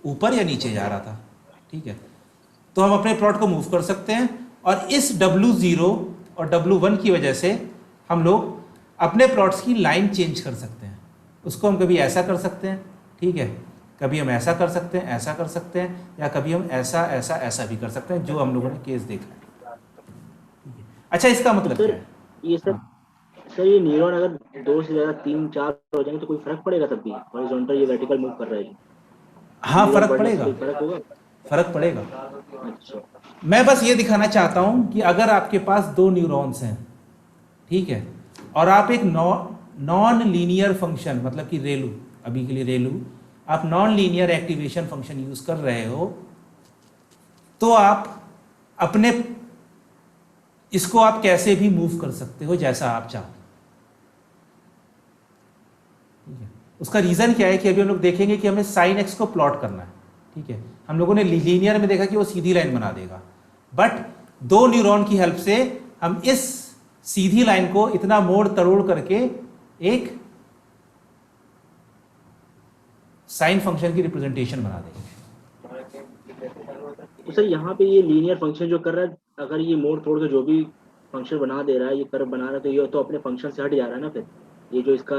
ऊपर या नीचे जा रहा था, ठीक है। तो हम अपने प्लॉट को मूव कर सकते हैं, और इस W0 और W1 की वजह से हम लोग अपने प्लॉट्स की लाइन चेंज कर सकते हैं। उसको हम कभी ऐसा कर सकते हैं, ठीक है, कभी हम ऐसा कर सकते हैं, ऐसा कर सकते हैं, या कभी हम ऐसा ऐसा ऐसा भी कर सकते हैं, जो हम लोगों ने केस देखा है। अच्छा, इसका मतलब क्या है?
ये सर ये न्यूरॉन अगर 2 से ज़्यादा 3 4 हो जाएंगे तो कोई फर्क पड़ेगा तब भी? हॉरिजॉन्टल ये वर्टिकल मूव कर रहा है,
हाँ,
न्यूरॉन
फर्क
बढ़ने से
पड़ेगा,
कोई फर्क होगा?
फर्क पड़ेगा।
अच्छा,
मैं बस ये दिखाना चाहता हूं कि अगर आपके पास 2 न्यूरॉन्स हैं, ठीक है, और आप एक नॉन लीनियर फंक्शन, मतलब कि रेलू, अभी के लिए रेलू, आप non linear activation function use कर रहे हो, तो आप अपने इसको आप कैसे भी मूव कर सकते हो जैसा आप चाहो, ठीक है। उसका रीजन क्या है कि अभी हम लोग देखेंगे कि हमें साइन एक्स को प्लॉट करना है, ठीक है। हम लोगों ने लीनियर में देखा कि वो सीधी लाइन बना देगा, बट 2 न्यूरॉन की हेल्प से हम इस सीधी लाइन को इतना मोड़ तरोड़ करके एक साइन फंक्शन की रिप्रेजेंटेशन बना देंगे।
तो सर यहाँ पे ये लीनियर फंक्शन जो कर रहा है, अगर ये मोड़ तोड़ के जो भी फंक्शन बना दे रहा है, ये कर्व बना रहा है, तो ये तो अपने फंक्शन से हट जा रहा है ना फिर? ये जो इसका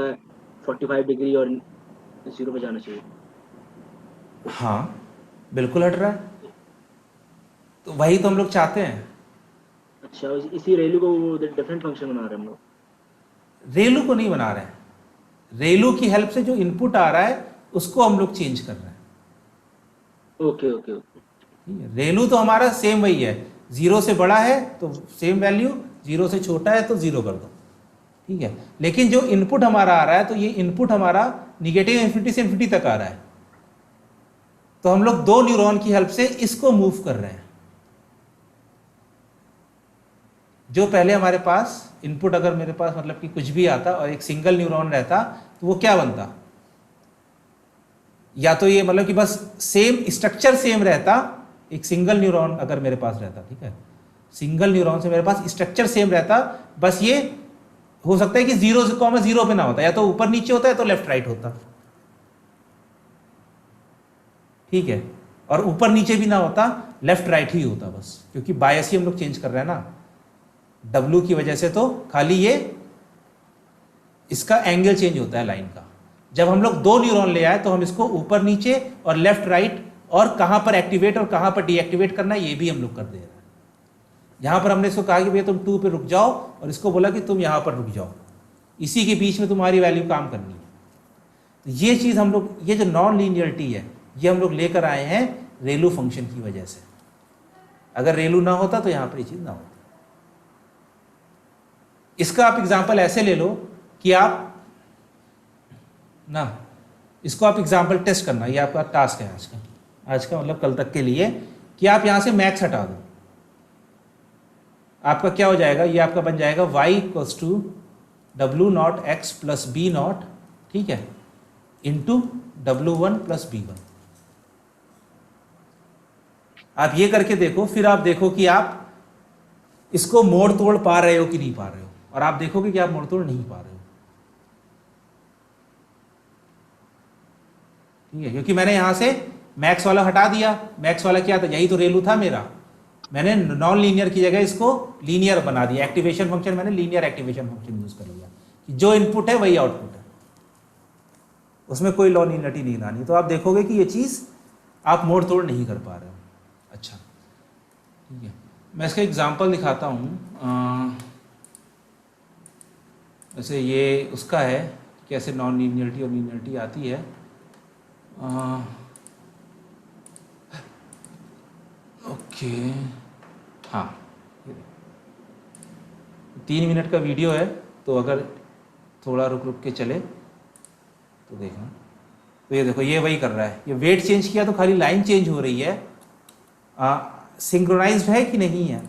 45 डिग्री और 0 पे जाना चाहिए।
हाँ, बिल्कुल हट रहा है, तो वही तो हम लोग चाहते हैं।
अच्छा, इसी रेलू को वो डिफरेंट फंक्शन बना रहे हैं हम लोग?
रेलू को नहीं बना रहे हैं, रेलू की हेल्प से जो इनपुट आ रहा है उसको हम लोग चेंज कर रहे हैं।
Okay okay okay.
ठीक है, रेलू तो हमारा सेम वही है, 0 से बड़ा है तो सेम वैल्यू, 0 से छोटा है तो 0 कर दो, ठीक है। लेकिन जो इनपुट हमारा आ रहा है, तो ये इनपुट हमारा निगेटिव इन्फिनिटी से इन्फिनिटी तक आ रहा है, तो हम लोग 2 न्यूरॉन की हेल्प से इसको मूव कर रहे हैं। जो पहले हमारे पास इनपुट, अगर मेरे पास मतलब कि कुछ भी आता और एक सिंगल न्यूरॉन रहता, तो वो क्या बनता, या तो ये मतलब कि बस सेम स्ट्रक्चर सेम रहता, एक सिंगल न्यूरॉन अगर मेरे पास रहता, ठीक है, सिंगल न्यूरॉन से मेरे पास स्ट्रक्चर सेम रहता, बस ये हो सकता है कि 0 पे ना होता, या तो ऊपर नीचे होता है तो लेफ्ट राइट होता, ठीक है, और ऊपर नीचे भी ना होता, लेफ्ट राइट ही होता बस, क्योंकि बायस ही हम लोग चेंज कर रहे हैं ना W की वजह से, तो खाली ये इसका एंगल चेंज होता है लाइन का। जब हम लोग 2 न्यूरॉन ले आए तो हम इसको ऊपर नीचे और लेफ्ट राइट और कहां पर एक्टिवेट और कहां पर डीएक्टिवेट करना है ये भी हम लोग कर दे रहे हैं। यहां पर हमने इसको कहा कि भैया तुम 2 पे रुक जाओ, और इसको बोला कि तुम यहां पर रुक जाओ, इसी के बीच में तुम्हारी वैल्यू काम करनी है। तो ये चीज हम लोग, ये जो नॉन लीनियरिटी है, ये हम लोग लेकर आए हैं रेलू फंक्शन की वजह से। अगर रेलू ना होता तो यहां पर ये चीज ना होती। इसका आप एग्जाम्पल ऐसे ले लो कि आप ना, इसको आप एग्जाम्पल टेस्ट करना, ये आपका टास्क है आज का मतलब कल तक के लिए, कि आप यहां से मैक्स हटा दो। आपका क्या हो जाएगा, ये आपका बन जाएगा y equals to W0 x plus B0, ठीक है, इंटू W1 प्लस B1। आप ये करके देखो, फिर आप देखो कि आप इसको मोड़ तोड़ पा रहे हो कि नहीं पा रहे हो, और आप देखोगे कि आप मोड़ तोड़ नहीं पा रहे हो, ठीक है, क्योंकि मैंने यहां से मैक्स वाला हटा दिया। मैक्स वाला क्या था, यही तो रेलू था मेरा, मैंने नॉन लीनियर की जगह इसको लीनियर बना दिया। एक्टिवेशन फंक्शन मैंने लीनियर एक्टिवेशन फंक्शन यूज कर लिया, कि जो इनपुट है वही आउटपुट है, उसमें कोई नॉन लीनियरिटी नहीं लानी। तो आप देखोगे कि ये चीज आप मोड़ तोड़ नहीं कर पा रहे हो। अच्छा, ठीक है, मैं इसका एग्जाम्पल दिखाता हूँ। वैसे ये उसका है कैसे नॉन लीनियरिटी और लीनियरिटी आती है। ओके, हाँ, 3 मिनट का वीडियो है, तो अगर थोड़ा रुक रुक के चले तो देखना। तो ये देखो, ये वही कर रहा है, ये वेट चेंज किया तो खाली लाइन चेंज हो रही है। सिंक्रोनाइज्ड है कि नहीं है,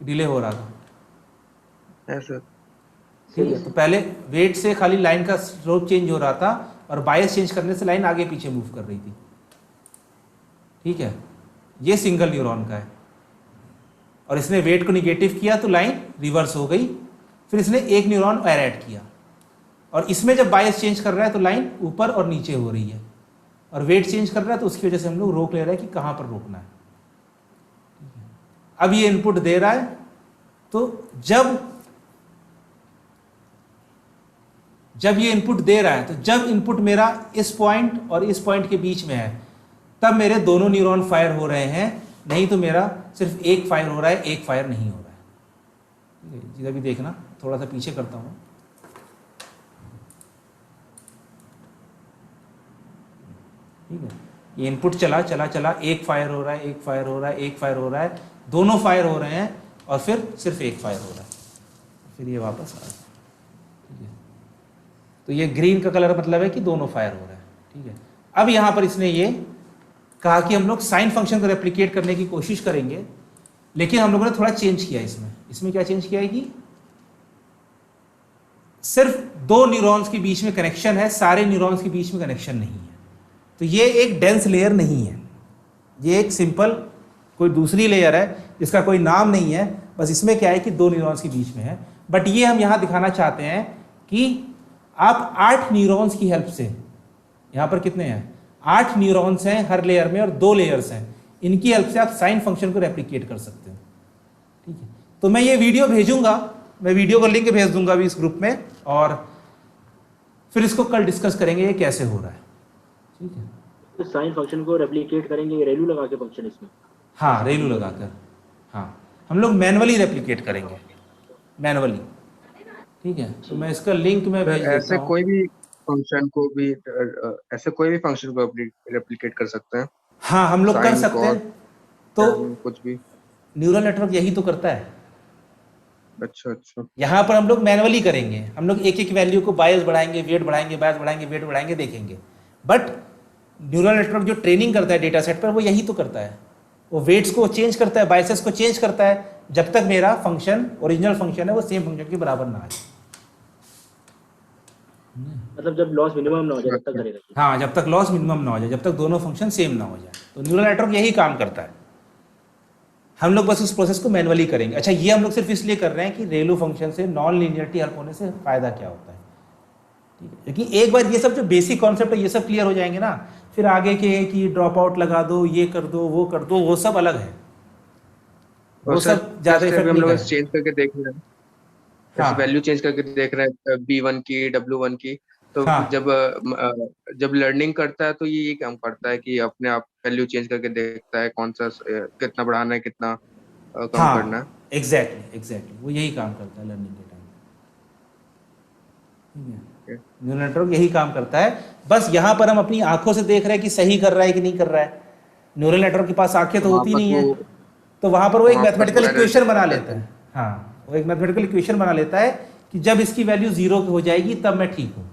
डिले हो रहा था?
है सर।
ठीक है, तो पहले वेट से खाली लाइन का स्लोप चेंज हो रहा था और बायस चेंज करने से लाइन आगे पीछे मूव कर रही थी। ठीक है, ये सिंगल न्यूरॉन का है और इसने वेट को निगेटिव किया तो लाइन रिवर्स हो गई। फिर इसने एक न्यूरॉन और ऐड किया और इसमें जब बायस चेंज कर रहा है तो लाइन ऊपर और नीचे हो रही है और वेट चेंज कर रहा है तो उसकी वजह से हम लोग रोक ले रहे हैं कि कहाँ पर रोकना है। अब ये इनपुट दे रहा है तो जब ये इनपुट दे रहा है तो जब इनपुट मेरा इस पॉइंट और इस पॉइंट के बीच में है तब मेरे दोनों न्यूरॉन फायर हो रहे हैं, नहीं तो मेरा सिर्फ एक फायर हो रहा है, एक फायर नहीं हो रहा है। जी अभी देखना, थोड़ा सा पीछे करता हूँ। ठीक है, ये इनपुट चला, एक फायर हो रहा है, एक फायर हो रहा है, एक फायर हो रहा है, दोनों फायर हो रहे हैं और फिर सिर्फ एक फायर हो रहा है, फिर ये वापस आ रहा है। ठीक है, तो ये ग्रीन का कलर मतलब है कि दोनों फायर हो रहा है। ठीक है, अब यहाँ पर इसने ये कहा कि हम लोग साइन फंक्शन को रेप्लिकेट करने की कोशिश करेंगे, लेकिन हम लोगों ने थोड़ा चेंज किया इसमें क्या चेंज किया है कि सिर्फ दो न्यूरॉन्स के बीच में कनेक्शन है, सारे न्यूरॉन्स के बीच में कनेक्शन नहीं है। तो ये एक डेंस लेयर नहीं है, ये एक सिंपल कोई दूसरी लेयर है जिसका कोई नाम नहीं है, बस इसमें क्या है कि दो न्यूरॉन्स के बीच में है। बट ये हम यहाँ दिखाना चाहते हैं कि आप 8 न्यूरॉन्स की हेल्प से, यहाँ पर कितने हैं 8 न्यूरॉन्स हैं हर लेयर में और 2 लेयर्स हैं, इनकी हेल्प से आप साइन फंक्शन को रेप्लिकेट कर सकते हो। ठीक है, तो मैं ये वीडियो भेजूंगा, मैं वीडियो का लिंक भेज दूंगा अभी इस ग्रुप में और फिर इसको कल डिस्कस करेंगे ये कैसे हो रहा है। ठीक है,
तो साइन फंक्शन को रेप्लिकेट करेंगे रेलू लगा के फंक्शन इसमें।
हाँ, रेलू लगाकर, हाँ हम लोग मैनुअली रेप्लिकेट करेंगे, मैनुअली। ठीक है, तो मैं इसका लिंक में भेज देता
ऐसे
हूँ।
कोई भी फंक्शन को रेप्लिकेट कर सकते हैं।
हाँ, हम लोग कर
Sin,
सकते हैं,
cos,
तो
कुछ भी।
न्यूरल नेटवर्क यही तो करता है।
अच्छा,
यहाँ पर हम लोग मैनुअली करेंगे, हम लोग एक एक वैल्यू को बायस बढ़ाएंगे, वेट बढ़ाएंगे, बायस बढ़ाएंगे, वेट बढ़ाएंगे, देखेंगे। बट न्यूरल नेटवर्क जो ट्रेनिंग करता है डेटा सेट पर, वो यही तो करता है, वो वेट्स को चेंज करता है, बायसेस को चेंज करता है, जब तक मेरा फंक्शन ओरिजिनल फंक्शन है वो सेम फंक्शन के बराबर ना आए।
मतलब जब लॉस मिनिमम ना हो जाए तब तक करेगा।
हाँ, जब तक लॉस मिनिमम ना हो जाए, जब तक दोनों फंक्शन सेम ना हो जाए, तो न्यूरल नेटवर्क यही काम करता है। हम लोग बस उस प्रोसेस को मैनुअली करेंगे। अच्छा, ये हम लोग सिर्फ इसलिए कर रहे हैं कि रेलू फंक्शन से नॉन लीनियरिटी हेल्प होने से फायदा क्या होता है। ठीक है, लेकिन एक बार ये सब जो बेसिक कॉन्सेप्ट है ये सब क्लियर हो जाएंगे ना, फिर आगे के कि ड्रॉप आउट लगा दो, ये कर दो, वो कर दो, वो सब अलग है, वो सब ज्यादा इफेक्ट
हम
नहीं
लोग
करेगा।
चेंज करके देख रहे हैं,
हाँ,
वैल्यू चेंज करके देख रहे हैं B1 की, W1 की। तो
हाँ,
जब लर्निंग करता है तो ये काम करता है कि अपने आप वैल्यू चेंज करके देखता है कौन सा कितना बढ़ाना है, कितना कम करना है।
हाँ, एग्जैक्टली वो यही काम करता है लर्निंग के टाइम। ठीक है, न्यूरल नेटवर्क यही काम करता है। बस यहाँ पर हम अपनी आंखों से देख रहे हैं कि सही कर रहा है कि नहीं कर रहा है। न्यूरल नेटवर्क के पास आंखें तो होती नहीं है, तो वहां पर वो एक मैथमेटिकल इक्वेशन बना लेता है। हाँ, वो एक मैथमेटिकल इक्वेशन बना लेता है कि जब इसकी वैल्यू 0 हो जाएगी तब मैं ठीक हूँ,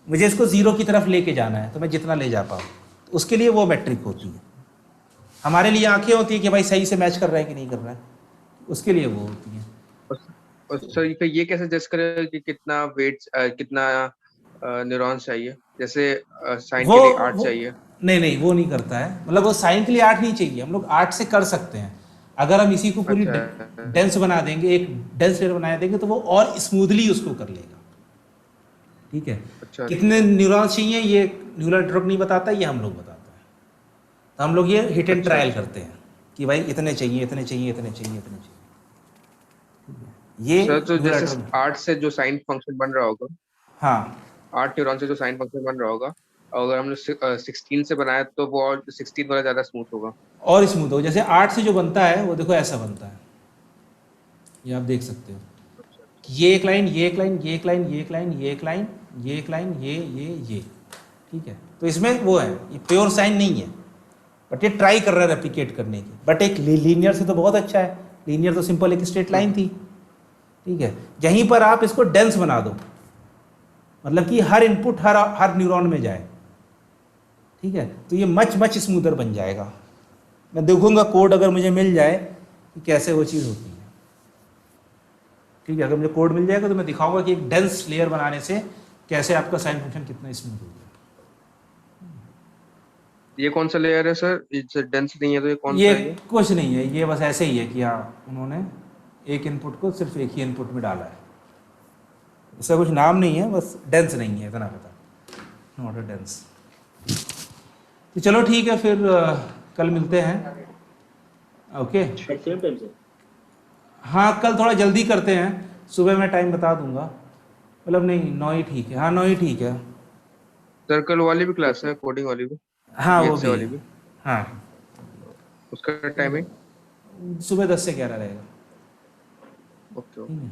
मुझे इसको 0 की तरफ लेके जाना है, तो मैं जितना ले जा पाऊँ, तो उसके लिए वो मैट्रिक होती है। हमारे लिए आंखें होती है कि भाई सही से मैच कर रहा है कि नहीं कर रहा है, उसके लिए वो होती है।
और सर ये कैसे जज करेगा कि कितना वेट, कितना न्यूरॉन्स चाहिए? जैसे साइन के लिए 8 चाहिए।
नहीं, वो नहीं करता है, मतलब वो साइन के लिए 8 नहीं चाहिए, हम लोग 8 से कर सकते हैं। अगर हम इसी को पूरी डेंस बना देंगे, एक डेंस लेयर बना देंगे, तो वो और स्मूथली उसको कर लेगा। ठीक है,
अच्छा,
कितने न्यूरॉन्स चाहिए ये न्यूरल नेटवर्क नहीं बताता, ये हम लोग बताते हैं। तो हम लोग ये हिट एंड ट्रायल करते हैं कि भाई इतने चाहिए, इतने चाहिए, इतने चाहिए, इतने चाहिए। ये
सर तो जैसे 8 से जो साइन फंक्शन बन रहा होगा,
हाँ,
8 न्यूरॉन से जो साइन फंक्शन बन रहा होगा, अगर हमने 16 से बनाया तो वो और 16 वाला ज्यादा स्मूथ होगा।
और स्मूथ हो। जैसे 8 से जो बनता है वो देखो ऐसा बनता है, ये आप देख सकते हो, ये एक लाइन, ये एक लाइन, ये एक लाइन, ये एक लाइन, ये एक लाइन, ये एक लाइन, ये। ठीक है, तो इसमें वो है, ये प्योर साइन नहीं है, बट ये ट्राई कर रहा है रेप्लिकेट करने की। बट एक लीनियर से तो बहुत अच्छा है, लीनियर तो सिंपल एक स्ट्रेट लाइन थी। ठीक है, यहीं पर आप इसको डेंस बना दो, मतलब कि हर इनपुट हर न्यूरॉन में जाए। ठीक है, तो ये मच स्मूथर बन जाएगा। मैं देखूंगा कोड अगर मुझे मिल जाए कि कैसे वो चीज़ होती है। ठीक है, अगर मुझे कोड मिल जाएगा तो मैं दिखाऊंगा कि एक डेंस लेयर बनाने से कैसे आपका साइन फंक्शन कितना स्मूथ हो गया।
ये कौन सा लेयर है सर? ये डेंस नहीं है तो ये कौन सा
ये
है? ये
कुछ नहीं है, ये बस ऐसे ही है कि हाँ उन्होंने एक इनपुट को सिर्फ एक ही इनपुट में डाला है, इसका कुछ नाम नहीं है, बस डेंस नहीं है इतना पता, नॉट अ डेंस। तो चलो ठीक है फिर कल मिलते हैं। ओके
सेम टाइम से
हाँ, कल थोड़ा जल्दी करते हैं, सुबह मैं टाइम बता दूंगा, मतलब नहीं 9 ही ठीक है, हाँ 9 ही ठीक है।
सर्कल वाली भी क्लास है, कोडिंग वाली भी,
हाँ वो
VHC
भी
वाली
है,
भी,
हाँ
उसका टाइमिंग?
सुबह 10 से 11 रहेगा।
ओके।
ठीक है।